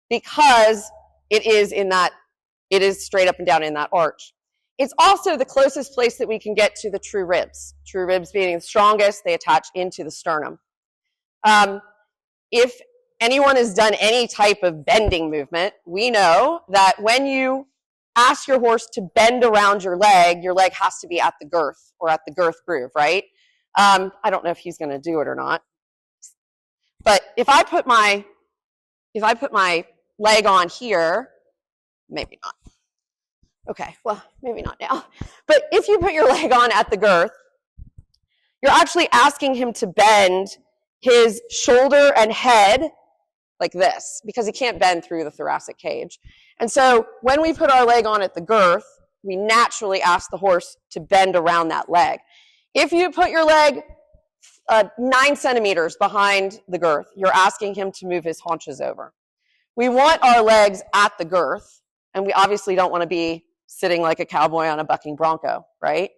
because it is straight up and down in that arch. It's also the closest place that we can get to the true ribs. True ribs being the strongest, they attach into the sternum. If anyone has done any type of bending movement, we know that when you ask your horse to bend around your leg has to be at the girth or at the girth groove, right? I don't know if he's going to do it or not. But if I put my leg on here, maybe not. Okay, well, maybe not now. But if you put your leg on at the girth, you're actually asking him to bend his shoulder and head like this because he can't bend through the thoracic cage. And so when we put our leg on at the girth, we naturally ask the horse to bend around that leg. If you put your leg 9 centimeters behind the girth, you're asking him to move his haunches over. We want our legs at the girth, and we obviously don't want to be sitting like a cowboy on a bucking bronco, right?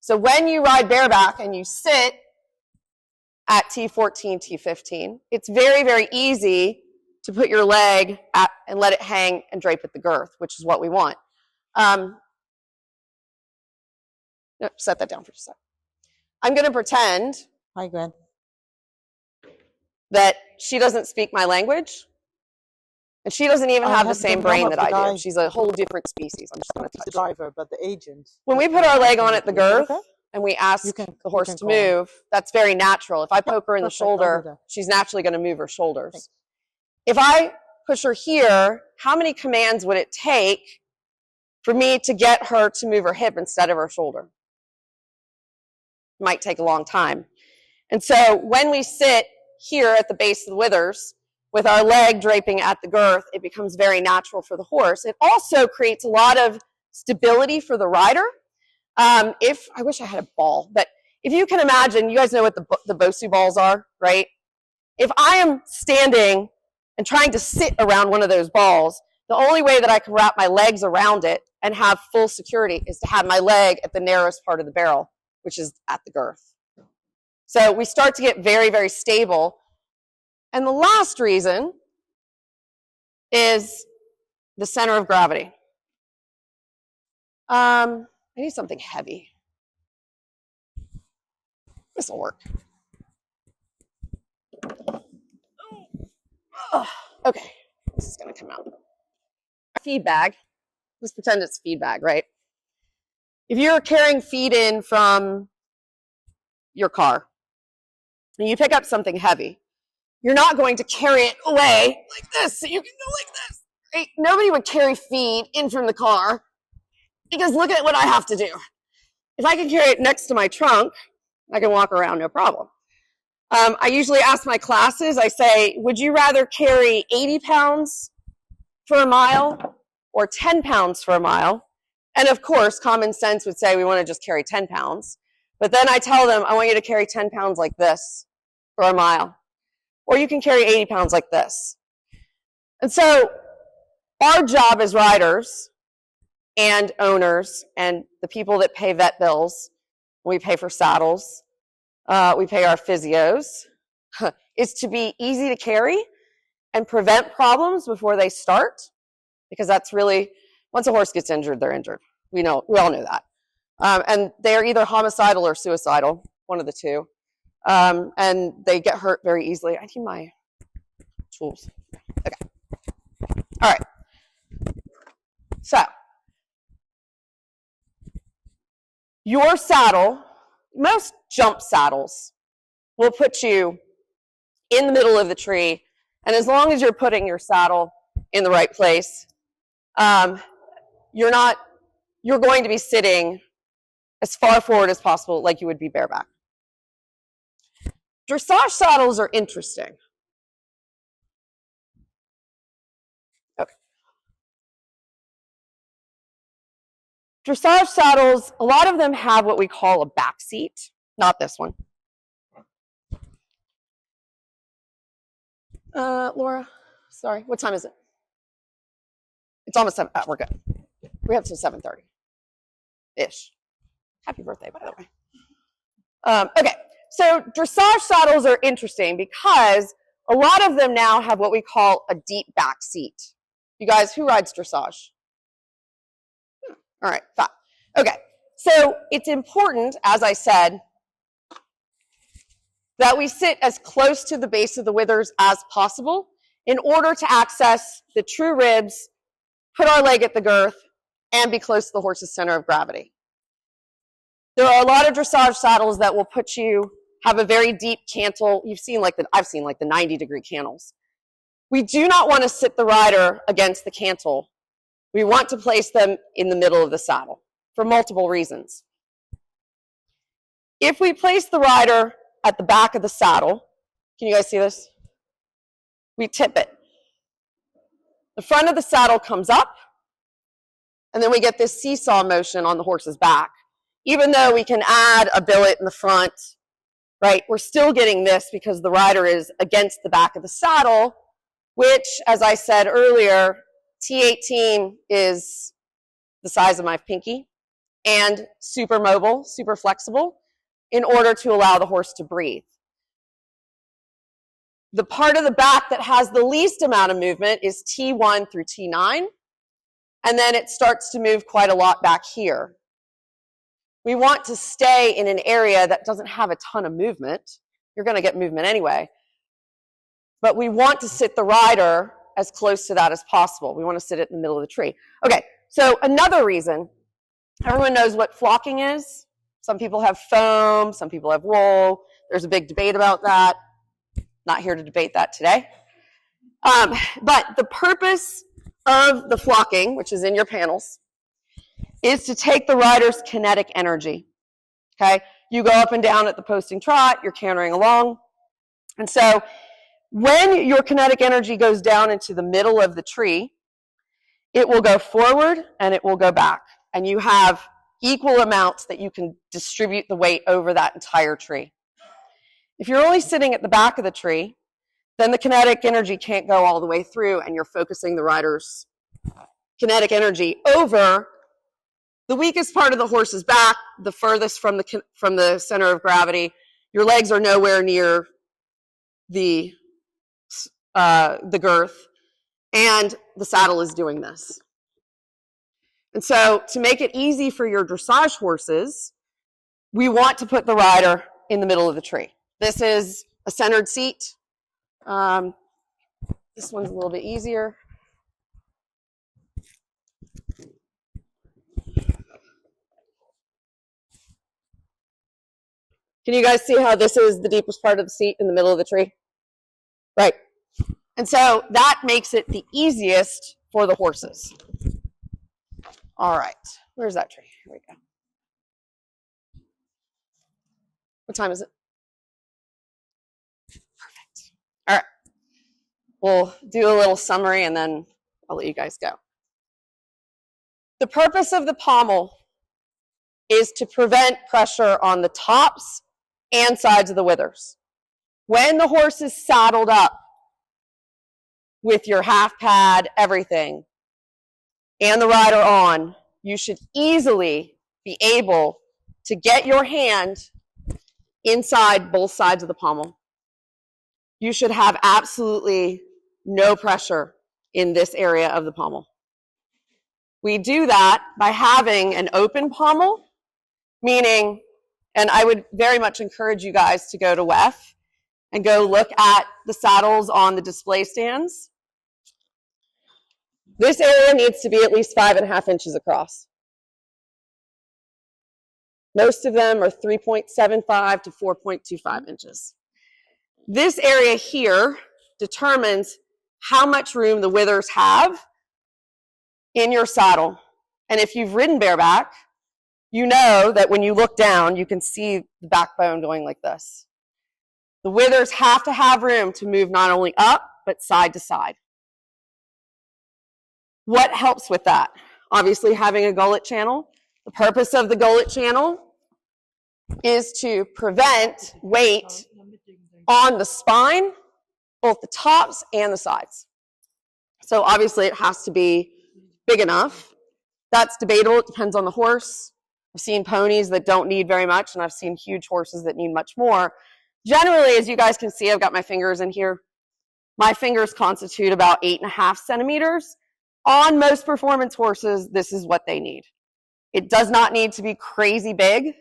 So when you ride bareback and you sit, at T14, T15. It's very, very easy to put your leg and let it hang and drape at the girth, which is what we want. No, set that down for just a second. I'm going to pretend Hi, Gwen. that she doesn't speak my language, and she doesn't even have the same brain that I do. She's a whole different species. I'm just going to touch the driver, but the agent. When we put our leg on at the girth and we ask the horse to move, that's very natural. If I poke her in the shoulder, she's naturally going to move her shoulders. If I push her here, how many commands would it take for me to get her to move her hip instead of her shoulder? It might take a long time. And so when we sit here at the base of the withers with our leg draping at the girth, it becomes very natural for the horse. It also creates a lot of stability for the rider. I wish I had a ball, but if you can imagine, you guys know what the Bosu balls are, right? If I am standing and trying to sit around one of those balls, the only way that I can wrap my legs around it and have full security is to have my leg at the narrowest part of the barrel, which is at the girth. So we start to get very, very stable. And the last reason is the center of gravity. I need something heavy. This will work. Oh, okay, this is going to come out. Feed bag. Let's pretend it's feed bag, right? If you're carrying feed in from your car and you pick up something heavy, you're not going to carry it away like this so you can go like this, right? Nobody would carry feed in from the car because look at what I have to do. If I can carry it next to my trunk, I can walk around no problem. I usually ask my classes, I say, would you rather carry 80 pounds for a mile or 10 pounds for a mile? And of course, common sense would say we want to just carry 10 pounds. But then I tell them, I want you to carry 10 pounds like this for a mile. Or you can carry 80 pounds like this. And so our job as riders and owners and the people that pay vet bills, we pay for saddles, we pay our physios, is to be easy to carry and prevent problems before they start, because that's really, once a horse gets injured, they're injured. We all know that. And they're either homicidal or suicidal, one of the two. And they get hurt very easily. I need my tools. Okay. All right. So, your saddle, most jump saddles will put you in the middle of the tree, and as long as you're putting your saddle in the right place, you're going to be sitting as far forward as possible like you would be bareback. Dressage saddles are interesting. Okay. Dressage saddles, a lot of them have what we call a back seat. Not this one. Laura, sorry, what time is it? It's almost 7. We're good. We have till 7:30-ish. Happy birthday, by the way. Okay, so dressage saddles are interesting because a lot of them now have what we call a deep back seat. You guys, who rides dressage? All right, fine. Okay, so it's important, as I said, that we sit as close to the base of the withers as possible in order to access the true ribs, put our leg at the girth, and be close to the horse's center of gravity. There are a lot of dressage saddles that will have a very deep cantle. I've seen like the 90-degree cantles. We do not want to sit the rider against the cantle. We want to place them in the middle of the saddle for multiple reasons. If we place the rider at the back of the saddle, can you guys see this? We tip it. The front of the saddle comes up, and then we get this seesaw motion on the horse's back. Even though we can add a billet in the front, right, we're still getting this because the rider is against the back of the saddle, which, as I said earlier, T18 is the size of my pinky and super mobile, super flexible in order to allow the horse to breathe. The part of the back that has the least amount of movement is T1 through T9, and then it starts to move quite a lot back here. We want to stay in an area that doesn't have a ton of movement. You're going to get movement anyway. But we want to sit the rider as close to that as possible. We want to sit it in the middle of the tree. Okay, so another reason, everyone knows what flocking is. Some people have foam, some people have wool. There's a big debate about that. Not here to debate that today. But the purpose of the flocking, which is in your panels, is to take the rider's kinetic energy. Okay, you go up and down at the posting trot, you're cantering along. And so when your kinetic energy goes down into the middle of the tree, it will go forward and it will go back. And you have equal amounts that you can distribute the weight over that entire tree. If you're only sitting at the back of the tree, then the kinetic energy can't go all the way through, and you're focusing the rider's kinetic energy over the weakest part of the horse's back, the furthest from the center of gravity. Your legs are nowhere near the girth, and the saddle is doing this. And so to make it easy for your dressage horses, we want to put the rider in the middle of the tree. This is a centered seat. This one's a little bit easier. Can you guys see how this is the deepest part of the seat in the middle of the tree? Right. And so that makes it the easiest for the horses. All right. Where's that tree? Here we go. What time is it? Perfect. All right. We'll do a little summary and then I'll let you guys go. The purpose of the pommel is to prevent pressure on the tops and sides of the withers. When the horse is saddled up with your half pad, everything, and the rider on, you should easily be able to get your hand inside both sides of the pommel. You should have absolutely no pressure in this area of the pommel. We do that by having an open pommel, meaning, and I would very much encourage you guys to go to WEF and go look at the saddles on the display stands. This area needs to be at least 5.5 inches across. Most of them are 3.75 to 4.25 inches. This area here determines how much room the withers have in your saddle. And if you've ridden bareback, you know that when you look down, you can see the backbone going like this. The withers have to have room to move not only up, but side to side. What helps with that? Obviously, having a gullet channel. The purpose of the gullet channel is to prevent weight on the spine, both the tops and the sides. So obviously, it has to be big enough. That's debatable. It depends on the horse. I've seen ponies that don't need very much, and I've seen huge horses that need much more. Generally, as you guys can see, I've got my fingers in here. My fingers constitute about 8.5 centimeters. On most performance horses, this is what they need. It does not need to be crazy big.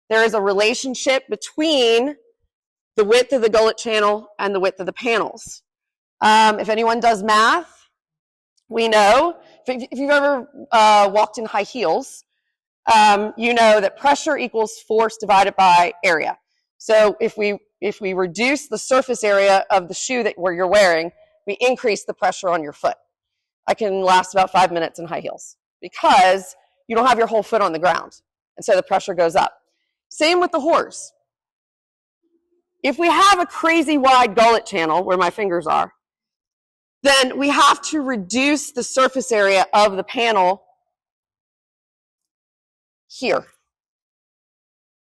There is a relationship between the width of the gullet channel and the width of the panels. If anyone does math, we know, if you've ever walked in high heels, you know that pressure equals force divided by area. So if we reduce the surface area of the shoe that you're wearing, we increase the pressure on your foot. I can last about 5 minutes in high heels because you don't have your whole foot on the ground. And so the pressure goes up. Same with the horse. If we have a crazy wide gullet channel where my fingers are, then we have to reduce the surface area of the panel here.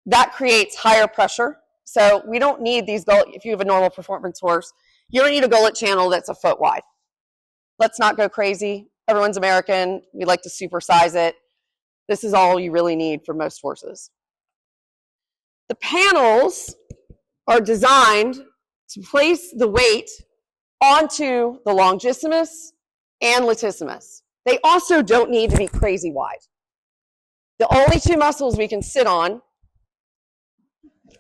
That creates higher pressure. So we don't need these gullet, if you have a normal performance horse, you don't need a gullet channel that's a foot wide. Let's not go crazy. Everyone's American. We like to supersize it. This is all you really need for most horses. The panels are designed to place the weight onto the longissimus and latissimus. They also don't need to be crazy wide. The only two muscles we can sit on,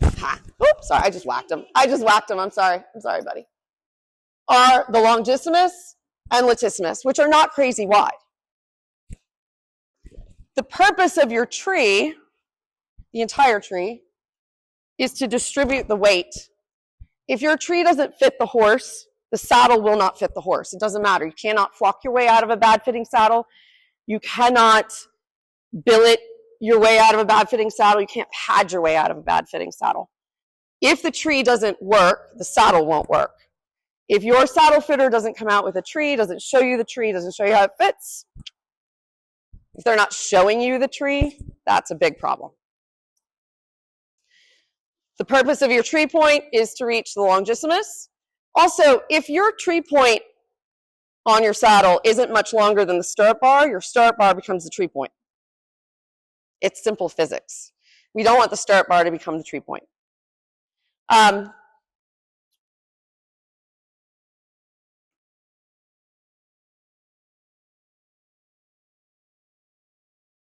oops, sorry, I just whacked him. I'm sorry, buddy, are the longissimus and latissimus, which are not crazy wide. The purpose of your tree, the entire tree, is to distribute the weight. If your tree doesn't fit the horse, the saddle will not fit the horse. It doesn't matter. You cannot flock your way out of a bad-fitting saddle. You cannot billet your way out of a bad-fitting saddle. You can't pad your way out of a bad-fitting saddle. If the tree doesn't work, the saddle won't work. If your saddle fitter doesn't come out with a tree, doesn't show you the tree, doesn't show you how it fits, if they're not showing you the tree, that's a big problem. The purpose of your tree point is to reach the longissimus. Also, if your tree point on your saddle isn't much longer than the stirrup bar, your stirrup bar becomes the tree point. It's simple physics. We don't want the stirrup bar to become the tree point.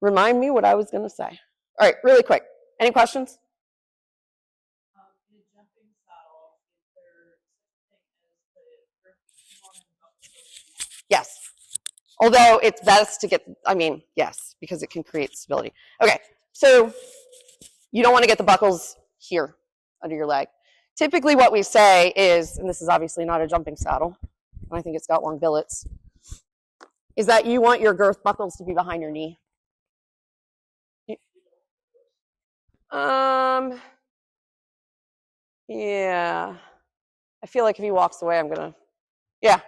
Remind me what I was going to say. All right, really quick. Any questions? In a jumping saddle, is there such a thing as the Yes. Although it's best to get, yes, because it can create stability. Okay, so you don't want to get the buckles here under your leg. Typically what we say is, and this is obviously not a jumping saddle, and I think it's got long billets, is that you want your girth buckles to be behind your knee. Yeah. I feel like if he walks away, I'm gonna, yeah,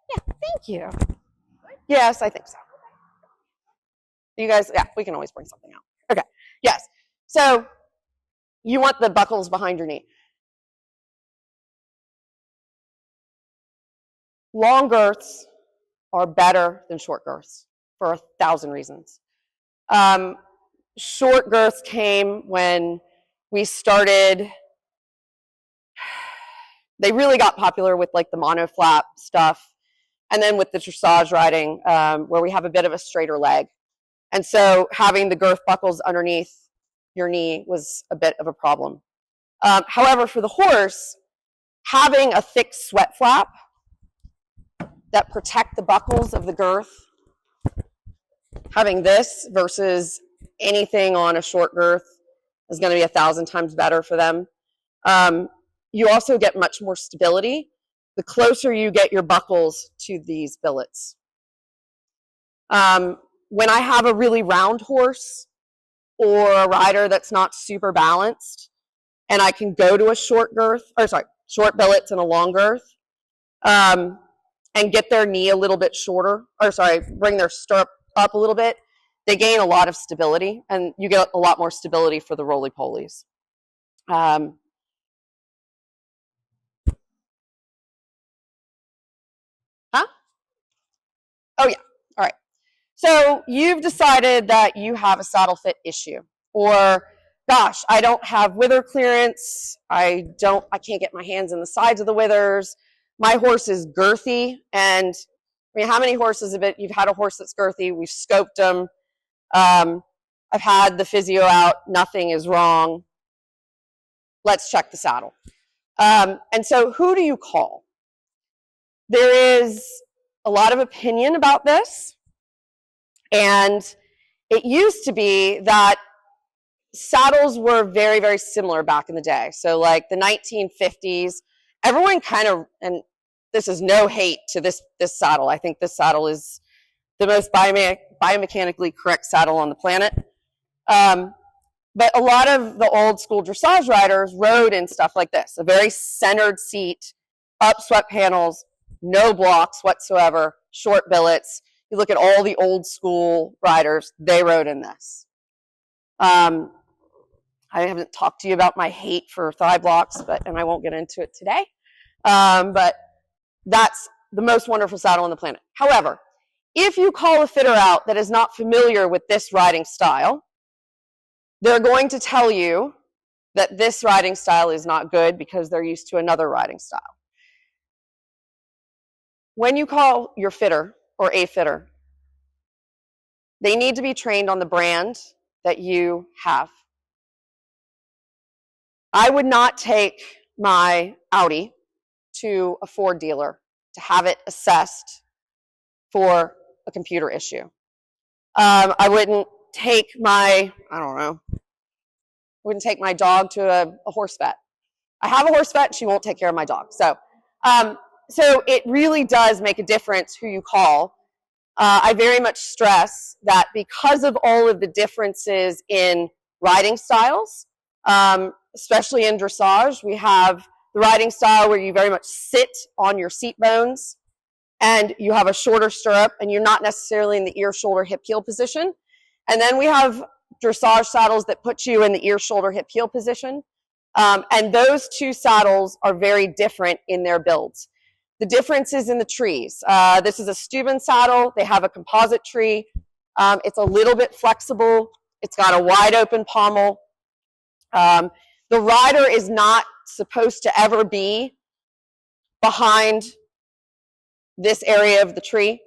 thank you. Yes, I think so. You guys, yeah, we can always bring something out. Okay, yes. So you want the buckles behind your knee. Long girths are better than short girths for 1,000 reasons. Short girths came when we started, they really got popular with like the monoflap stuff, and then with the dressage riding, where we have a bit of a straighter leg. And so having the girth buckles underneath your knee was a bit of a problem. However, for the horse, having a thick sweat flap that protect the buckles of the girth, having this versus anything on a short girth is going to be 1,000 times better for them. You also get much more stability the closer you get your buckles to these billets. When I have a really round horse or a rider that's not super balanced, and I can go to a short billets and a long girth, and get their knee a little bit shorter, bring their stirrup up a little bit, they gain a lot of stability, and you get a lot more stability for the roly-polies. Huh? Oh, yeah. All right. So you've decided that you have a saddle fit issue, or gosh, I don't have wither clearance. I can't get my hands in the sides of the withers. My horse is girthy, and I mean, how many horses have you've had a horse that's girthy? We've scoped them. I've had the physio out. Nothing is wrong. Let's check the saddle. And so who do you call? There is a lot of opinion about this. And it used to be that saddles were very, very similar back in the day. So like the 1950s, everyone kind of, and this is no hate to this saddle. I think this saddle is the most biomechanically correct saddle on the planet. But a lot of the old school dressage riders rode in stuff like this, a very centered seat, up swept panels, no blocks whatsoever, short billets. You look at all the old school riders, they rode in this. I haven't talked to you about my hate for thigh blocks, and I won't get into it today. But that's the most wonderful saddle on the planet. However, if you call a fitter out that is not familiar with this riding style, they're going to tell you that this riding style is not good because they're used to another riding style. When you call your fitter or a fitter, they need to be trained on the brand that you have. I would not take my Audi to a Ford dealer to have it assessed for a computer issue. I wouldn't take my, wouldn't take my dog to a horse vet. I have a horse vet, she won't take care of my dog. So it really does make a difference who you call. I very much stress that because of all of the differences in riding styles, especially in dressage, we have the riding style where you very much sit on your seat bones and you have a shorter stirrup and you're not necessarily in the ear, shoulder, hip, heel position. And then we have dressage saddles that put you in the ear, shoulder, hip, heel position. And those two saddles are very different in their builds. The difference is in the trees. This is a Steuben saddle. They have a composite tree. It's a little bit flexible. It's got a wide open pommel. The rider is not supposed to ever be behind this area of the tree.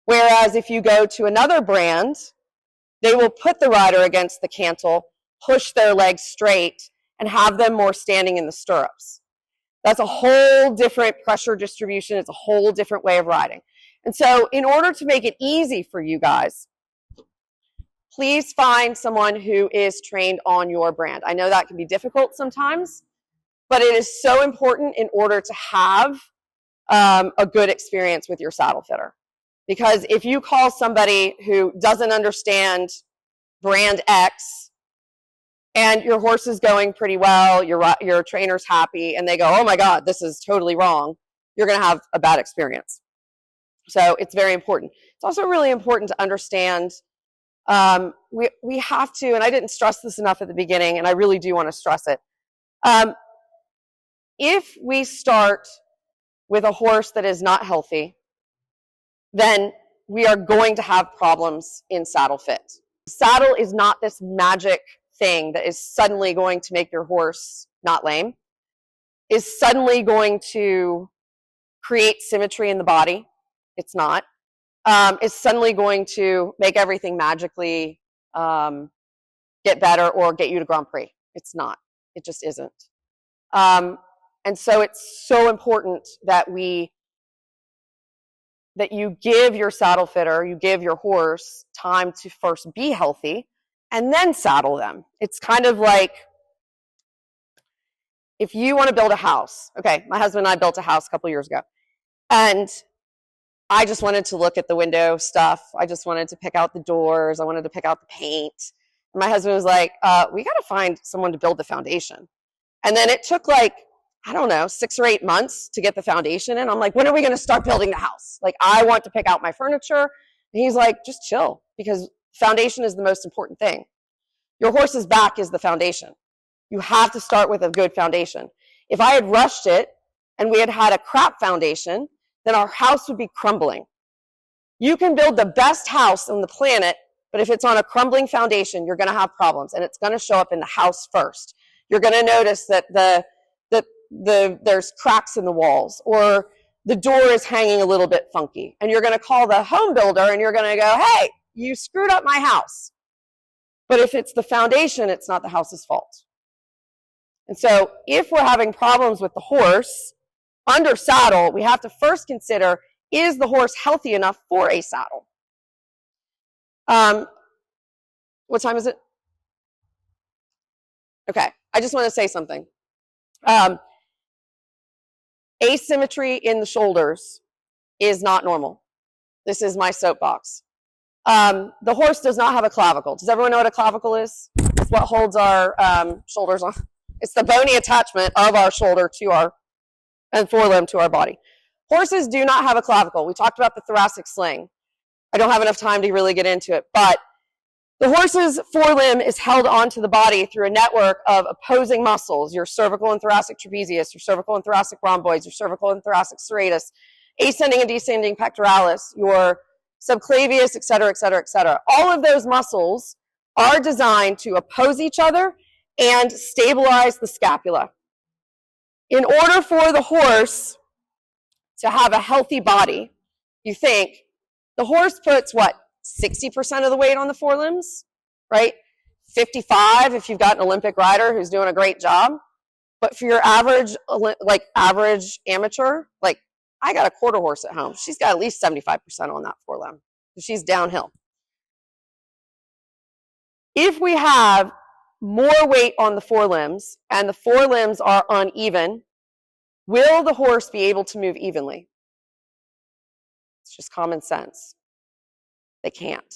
Whereas if you go to another brand, they will put the rider against the cantle, push their legs straight, and have them more standing in the stirrups. That's a whole different pressure distribution. It's a whole different way of riding. And so in order to make it easy for you guys, please find someone who is trained on your brand. I know that can be difficult sometimes, but it is so important in order to have a good experience with your saddle fitter. Because if you call somebody who doesn't understand brand X and your horse is going pretty well, your trainer's happy, and they go, oh my God, this is totally wrong, you're going to have a bad experience. So it's very important. It's also really important to understand we have to, and I didn't stress this enough at the beginning, and I really do want to stress it. If we start with a horse that is not healthy, then we are going to have problems in saddle fit. Saddle is not this magic thing that is suddenly going to make your horse not lame, is suddenly going to create symmetry in the body. It's not. Is suddenly going to make everything magically get better or get you to Grand Prix. It's not. It just isn't. And so it's so important that you give your saddle fitter, you give your horse time to first be healthy and then saddle them. It's kind of like if you want to build a house. Okay, my husband and I built a house a couple years ago. And I just wanted to look at the window stuff. I just wanted to pick out the doors. I wanted to pick out the paint. And my husband was like, we got to find someone to build the foundation. And then it took 6 or 8 months to get the foundation in. I'm like, when are we going to start building the house? Like, I want to pick out my furniture. And he's like, just chill, because foundation is the most important thing. Your horse's back is the foundation. You have to start with a good foundation. If I had rushed it and we had had a crap foundation, then our house would be crumbling. You can build the best house on the planet, but if it's on a crumbling foundation, you're going to have problems, and it's going to show up in the house first. You're going to notice that there's cracks in the walls, or the door is hanging a little bit funky, and you're going to call the home builder and you're going to go, hey, you screwed up my house. But if it's the foundation, it's not the house's fault. And so if we're having problems with the horse under saddle, we have to first consider, is the horse healthy enough for a saddle? What time is it? Okay, I just want to say something. Asymmetry in the shoulders is not normal. This is my soapbox. The horse does not have a clavicle. Does everyone know what a clavicle is? It's what holds our shoulders on. It's the bony attachment of our shoulder and forelimb to our body. Horses do not have a clavicle. We talked about the thoracic sling. I don't have enough time to really get into it, but the horse's forelimb is held onto the body through a network of opposing muscles, your cervical and thoracic trapezius, your cervical and thoracic rhomboids, your cervical and thoracic serratus, ascending and descending pectoralis, your subclavius, et cetera, et cetera, et cetera. All of those muscles are designed to oppose each other and stabilize the scapula. In order for the horse to have a healthy body, you think, the horse puts what, 60% of the weight on the forelimbs, right? 55 if you've got an Olympic rider who's doing a great job. But for your average, like average amateur, like I got a quarter horse at home. She's got at least 75% on that forelimb. She's downhill. If we have more weight on the forelimbs and the forelimbs are uneven, will the horse be able to move evenly? It's just common sense. They can't.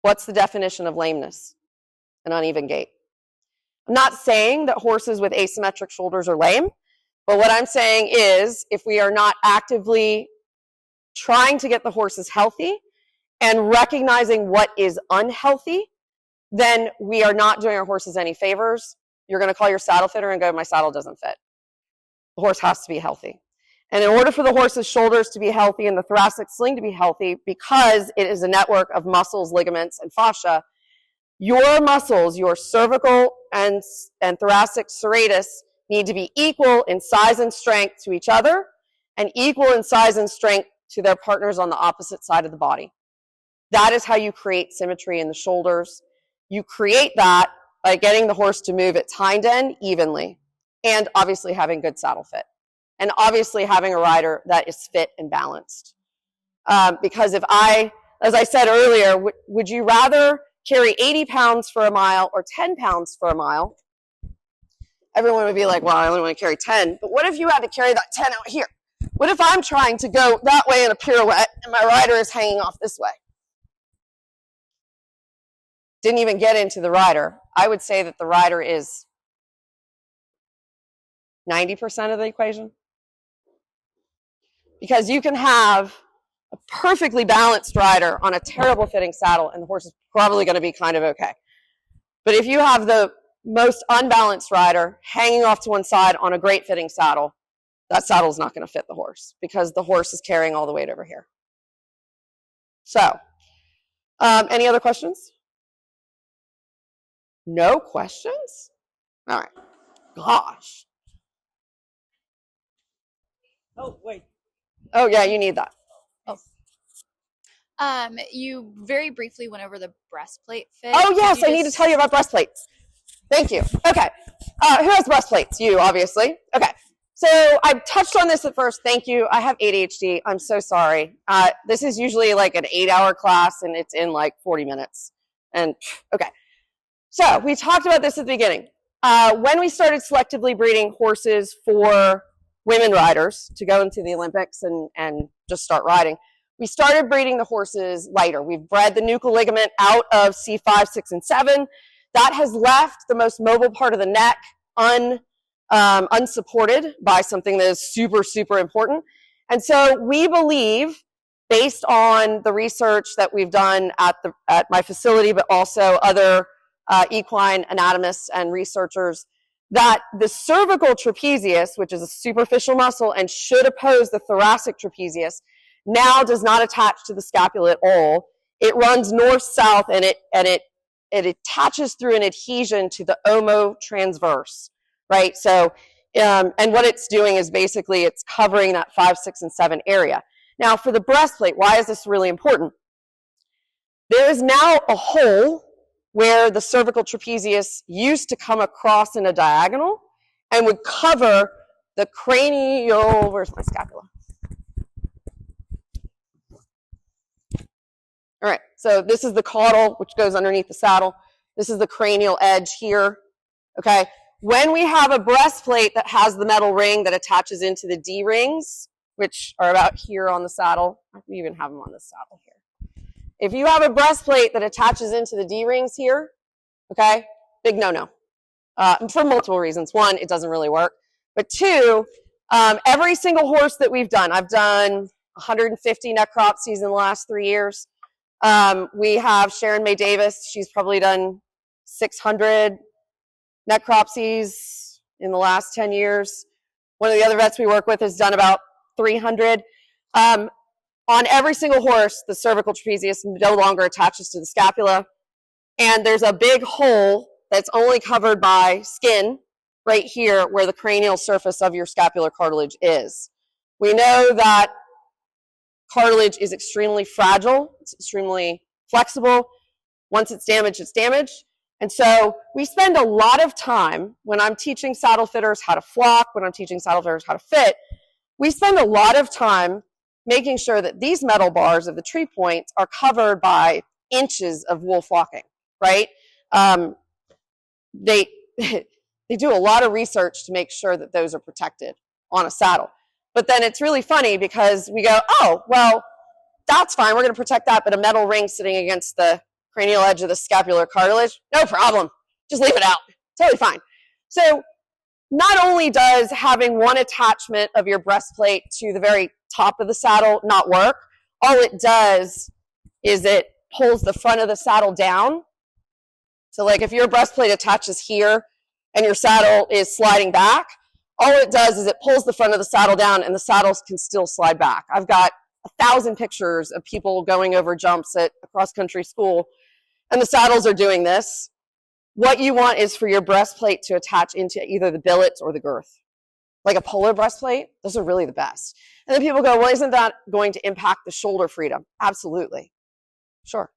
What's the definition of lameness? An uneven gait. I'm not saying that horses with asymmetric shoulders are lame, but what I'm saying is if we are not actively trying to get the horses healthy and recognizing what is unhealthy, then we are not doing our horses any favors. You're going to call your saddle fitter and go, my saddle doesn't fit. The horse has to be healthy. And in order for the horse's shoulders to be healthy and the thoracic sling to be healthy, because it is a network of muscles, ligaments, and fascia, your muscles, your cervical and thoracic serratus, need to be equal in size and strength to each other and equal in size and strength to their partners on the opposite side of the body. That is how you create symmetry in the shoulders. You create that by getting the horse to move its hind end evenly and obviously having good saddle fit and obviously having a rider that is fit and balanced. Because as I said earlier, would you rather carry 80 pounds for a mile or 10 pounds for a mile? Everyone would be like, well, I only want to carry 10. But what if you had to carry that 10 out here? What if I'm trying to go that way in a pirouette and my rider is hanging off this way? Didn't even get into the rider. I would say that the rider is 90% of the equation. Because you can have a perfectly balanced rider on a terrible fitting saddle and the horse is probably going to be kind of okay. But if you have the most unbalanced rider hanging off to one side on a great fitting saddle, that saddle is not going to fit the horse because the horse is carrying all the weight over here. So, any other questions? No questions? All right. Gosh. Oh, wait. Oh, yeah, you need that. You very briefly went over the breastplate fit. Oh, yes, I need to tell you about breastplates. Thank you. Okay. Who has breastplates? You, obviously. Okay. So I touched on this at first. Thank you. I have ADHD. I'm so sorry. This is usually like an 8-hour class, and it's in like 40 minutes. And, okay. So we talked about this at the beginning. When we started selectively breeding horses for women riders to go into the Olympics and just start riding, we started breeding the horses lighter. We've bred the nuchal ligament out of C5, 6, and 7. That has left the most mobile part of the neck unsupported by something that is super, super important. And so we believe, based on the research that we've done at my facility, but also other equine anatomists and researchers, that the cervical trapezius, which is a superficial muscle and should oppose the thoracic trapezius, now does not attach to the scapula at all. It runs north-south and it attaches through an adhesion to the omotransverse, right? So, and what it's doing is basically it's covering that 5, 6, and 7 area. Now, for the breastplate, why is this really important? There is now a hole where the cervical trapezius used to come across in a diagonal and would cover the cranial, where's my scapula? All right, so this is the caudal, which goes underneath the saddle. This is the cranial edge here, okay? When we have a breastplate that has the metal ring that attaches into the D-rings, which are about here on the saddle, we even have them on the saddle here. If you have a breastplate that attaches into the D-rings here, okay, big no-no, for multiple reasons. One, it doesn't really work. But two, every single horse that we've done, I've done 150 necropsies in the last 3 years. We have Sharon May Davis. She's probably done 600 necropsies in the last 10 years. One of the other vets we work with has done about 300. On every single horse, the cervical trapezius no longer attaches to the scapula. And there's a big hole that's only covered by skin right here where the cranial surface of your scapular cartilage is. We know that cartilage is extremely fragile, it's extremely flexible. Once it's damaged, it's damaged. And so we spend a lot of time when I'm teaching saddle fitters how to flock, when I'm teaching saddle fitters how to fit, we spend a lot of time making sure that these metal bars of the tree points are covered by inches of wool flocking, right? They do a lot of research to make sure that those are protected on a saddle. But then it's really funny because we go, oh, well, that's fine. We're going to protect that, but a metal ring sitting against the cranial edge of the scapular cartilage, no problem. Just leave it out. Totally fine. So not only does having one attachment of your breastplate to the very top of the saddle not work, all it does is it pulls the front of the saddle down. So like if your breastplate attaches here and your saddle is sliding back, all it does is it pulls the front of the saddle down and the saddles can still slide back. I've got 1,000 pictures of people going over jumps at a cross-country school, and the saddles are doing this. What you want is for your breastplate to attach into either the billets or the girth. Like a polar breastplate, those are really the best. And then people go, well, isn't that going to impact the shoulder freedom? Absolutely. Sure.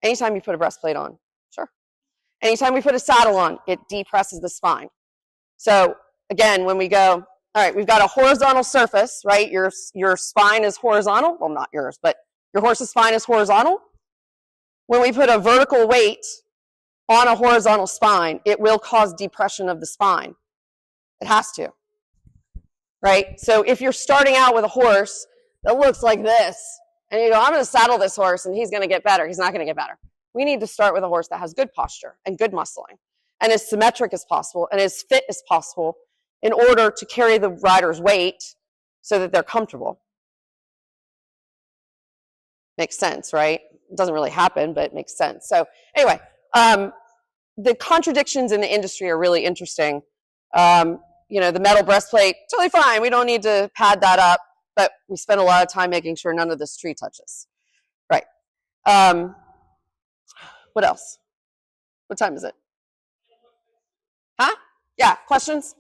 Anytime you put a breastplate on, sure. Anytime we put a saddle on, it depresses the spine. So again, when we go, all right, we've got a horizontal surface, right? Your spine is horizontal. Well, not yours, but your horse's spine is horizontal. When we put a vertical weight on a horizontal spine, it will cause depression of the spine. It has to, right? So if you're starting out with a horse that looks like this, and you go, I'm going to saddle this horse and he's going to get better. He's not going to get better. We need to start with a horse that has good posture and good muscling and as symmetric as possible and as fit as possible in order to carry the rider's weight so that they're comfortable. Makes sense, right? It doesn't really happen, but it makes sense. So anyway, the contradictions in the industry are really interesting. You know, the metal breastplate, totally fine. We don't need to pad that up, but we spend a lot of time making sure none of this tree touches. Right. What else? What time is it? Huh? Yeah, questions?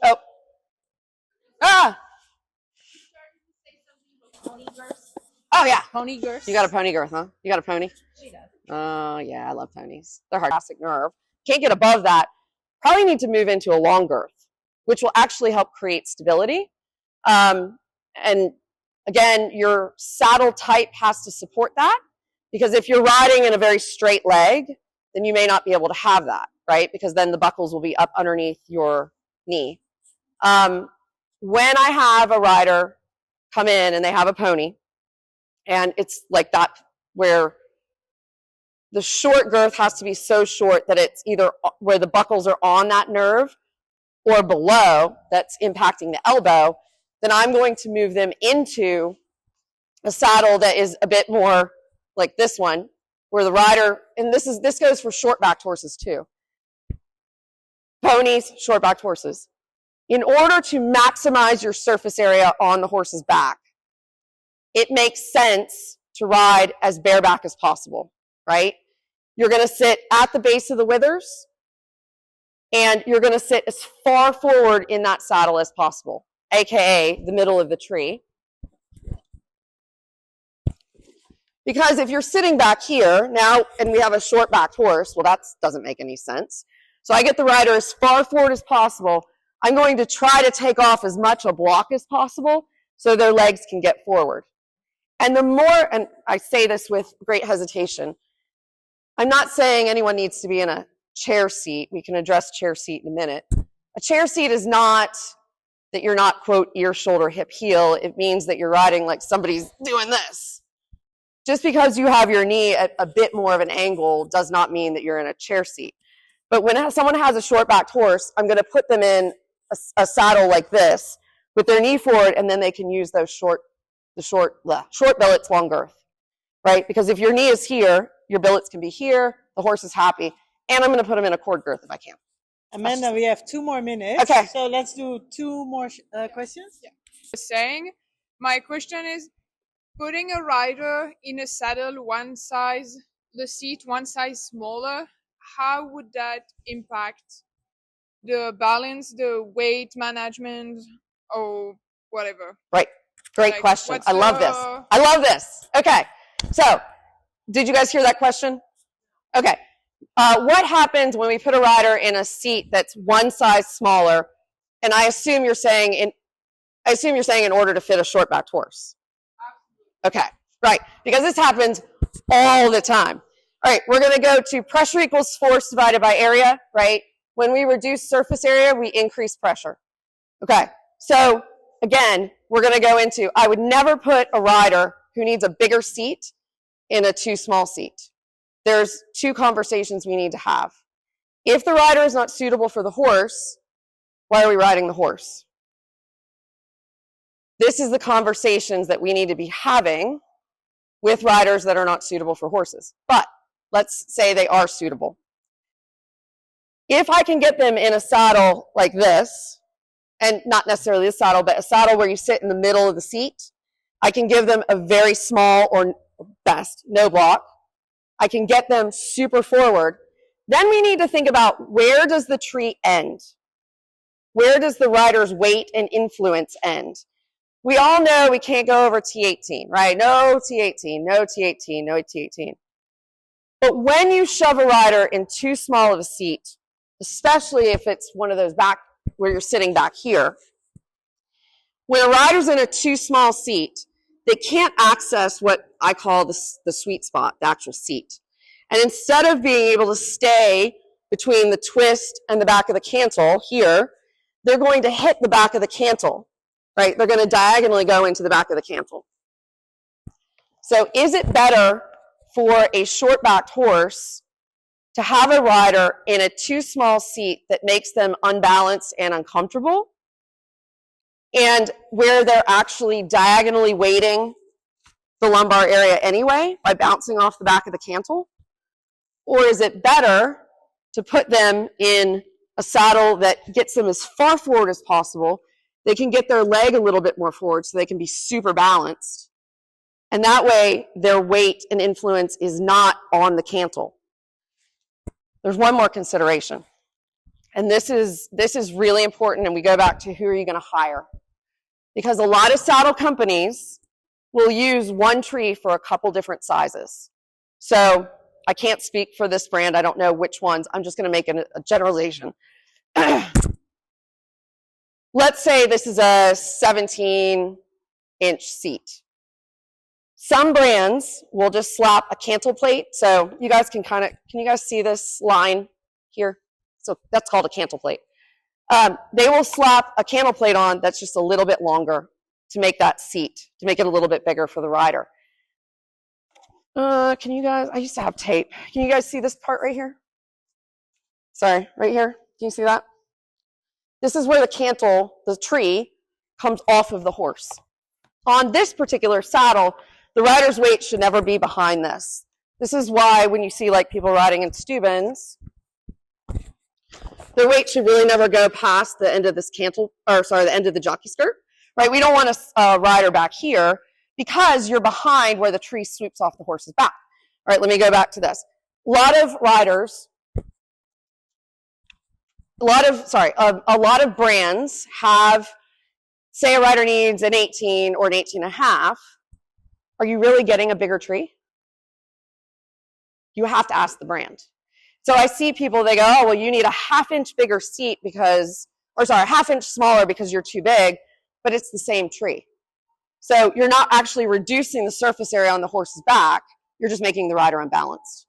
Oh. Ah. Oh, yeah. Pony girth. You got a pony girth, huh? You got a pony? She does. Oh, yeah, I love ponies. They're hard. Classic nerve. Can't get above that. Probably need to move into a long girth, which will actually help create stability. And again, your saddle type has to support that, because if you're riding in a very straight leg, then you may not be able to have that, right? Because then the buckles will be up underneath your knee. When I have a rider come in and they have a pony, and it's like that where the short girth has to be so short that it's either where the buckles are on that nerve or below that's impacting the elbow, then I'm going to move them into a saddle that is a bit more like this one, where the rider, and this goes for short-backed horses too. Ponies, short-backed horses. In order to maximize your surface area on the horse's back, it makes sense to ride as bareback as possible, right? You're going to sit at the base of the withers, and you're going to sit as far forward in that saddle as possible, aka the middle of the tree. Because if you're sitting back here now, and we have a short-backed horse, well, that doesn't make any sense. So I get the rider as far forward as possible. I'm going to try to take off as much a block as possible so their legs can get forward. And the more, and I say this with great hesitation, I'm not saying anyone needs to be in a chair seat. We can address chair seat in a minute. A chair seat is not that you're not, quote, ear, shoulder, hip, heel. It means that you're riding like somebody's doing this. Just because you have your knee at a bit more of an angle does not mean that you're in a chair seat. But when someone has a short-backed horse, I'm going to put them in a saddle like this with their knee forward, and then they can use those short billets, long girth, right? Because if your knee is here, your billets can be here, the horse is happy, and I'm going to put them in a cord girth if I can. Amanda, we have 2 more minutes. Okay. So let's do 2 more questions. Yeah. Saying, my question is, putting a rider in a saddle the seat one size smaller, how would that impact the balance, the weight management, or whatever? Right. Great Like, question. what's I love this. the- I love this. Okay. So, did you guys hear that question? Okay. What happens when we put a rider in a seat that's one size smaller? And I assume you're saying in order to fit a short-backed horse. Okay. Right. Because this happens all the time. All right. We're going to go to pressure equals force divided by area. Right. When we reduce surface area, we increase pressure. Okay. So again, we're going to go into, I would never put a rider who needs a bigger seat in a too small seat. There's two conversations we need to have. If the rider is not suitable for the horse, why are we riding the horse? This is the conversations that we need to be having with riders that are not suitable for horses. But let's say they are suitable. If I can get them in a saddle like this, and not necessarily a saddle, but a saddle where you sit in the middle of the seat, I can give them a very small, or best, no block. I can get them super forward. Then we need to think about, where does the tree end? Where does the rider's weight and influence end? We all know we can't go over T18, right? No T18, no T18, no T18. But when you shove a rider in too small of a seat, especially if it's one of those back where you're sitting back here, when a rider's in a too small seat, they can't access what I call the sweet spot, the actual seat. And instead of being able to stay between the twist and the back of the cantle here, they're going to hit the back of the cantle, right? They're going to diagonally go into the back of the cantle. So is it better for a short-backed horse to have a rider in a too small seat that makes them unbalanced and uncomfortable, and where they're actually diagonally weighting the lumbar area anyway by bouncing off the back of the cantle? Or is it better to put them in a saddle that gets them as far forward as possible? They can get their leg a little bit more forward so they can be super balanced. And that way, their weight and influence is not on the cantle. There's one more consideration. And this is really important, and we go back to, who are you going to hire? Because a lot of saddle companies will use one tree for a couple different sizes. So I can't speak for this brand. I don't know which ones. I'm just going to make a generalization. Let's say this is a 17-inch seat. Some brands will just slap a cantle plate. So you guys can you guys see this line here? So that's called a cantle plate. They will slap a cantle plate on that's just a little bit longer to make that seat, to make it a little bit bigger for the rider. Can you guys, I used to have tape. Can you guys see this part right here? Sorry, right here. Can you see that? This is where the cantle, the tree, comes off of the horse. On this particular saddle, the rider's weight should never be behind this. This is why when you see like people riding in Steubens, their weight should really never go past the end of this cantle, or sorry, the end of the jockey skirt, right? We don't want a rider back here because you're behind where the tree swoops off the horse's back. All right, let me go back to this. A lot of brands have, say a rider needs an 18 or an 18 and a half. Are you really getting a bigger tree? You have to ask the brand. So I see people, they go, oh, well, you need a half-inch bigger seat because, or sorry, a half-inch smaller because you're too big, but it's the same tree. So you're not actually reducing the surface area on the horse's back, you're just making the rider unbalanced.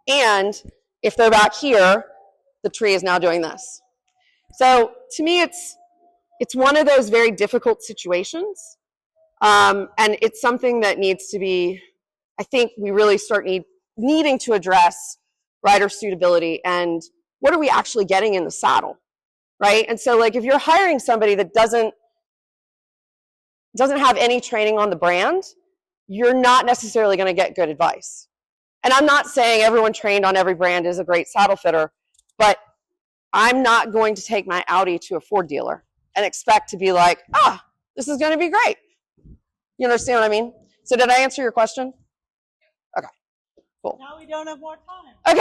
And if they're back here, the tree is now doing this. So to me, it's one of those very difficult situations. And it's something that needs to be, I think we really start needing to address rider suitability and what are we actually getting in the saddle, right? And so like if you're hiring somebody that doesn't have any training on the brand, you're not necessarily going to get good advice. And I'm not saying everyone trained on every brand is a great saddle fitter, but I'm not going to take my Audi to a Ford dealer and expect to be like, this is going to be great. You understand what I mean? So did I answer your question? Okay, cool. Now we don't have more time. Okay,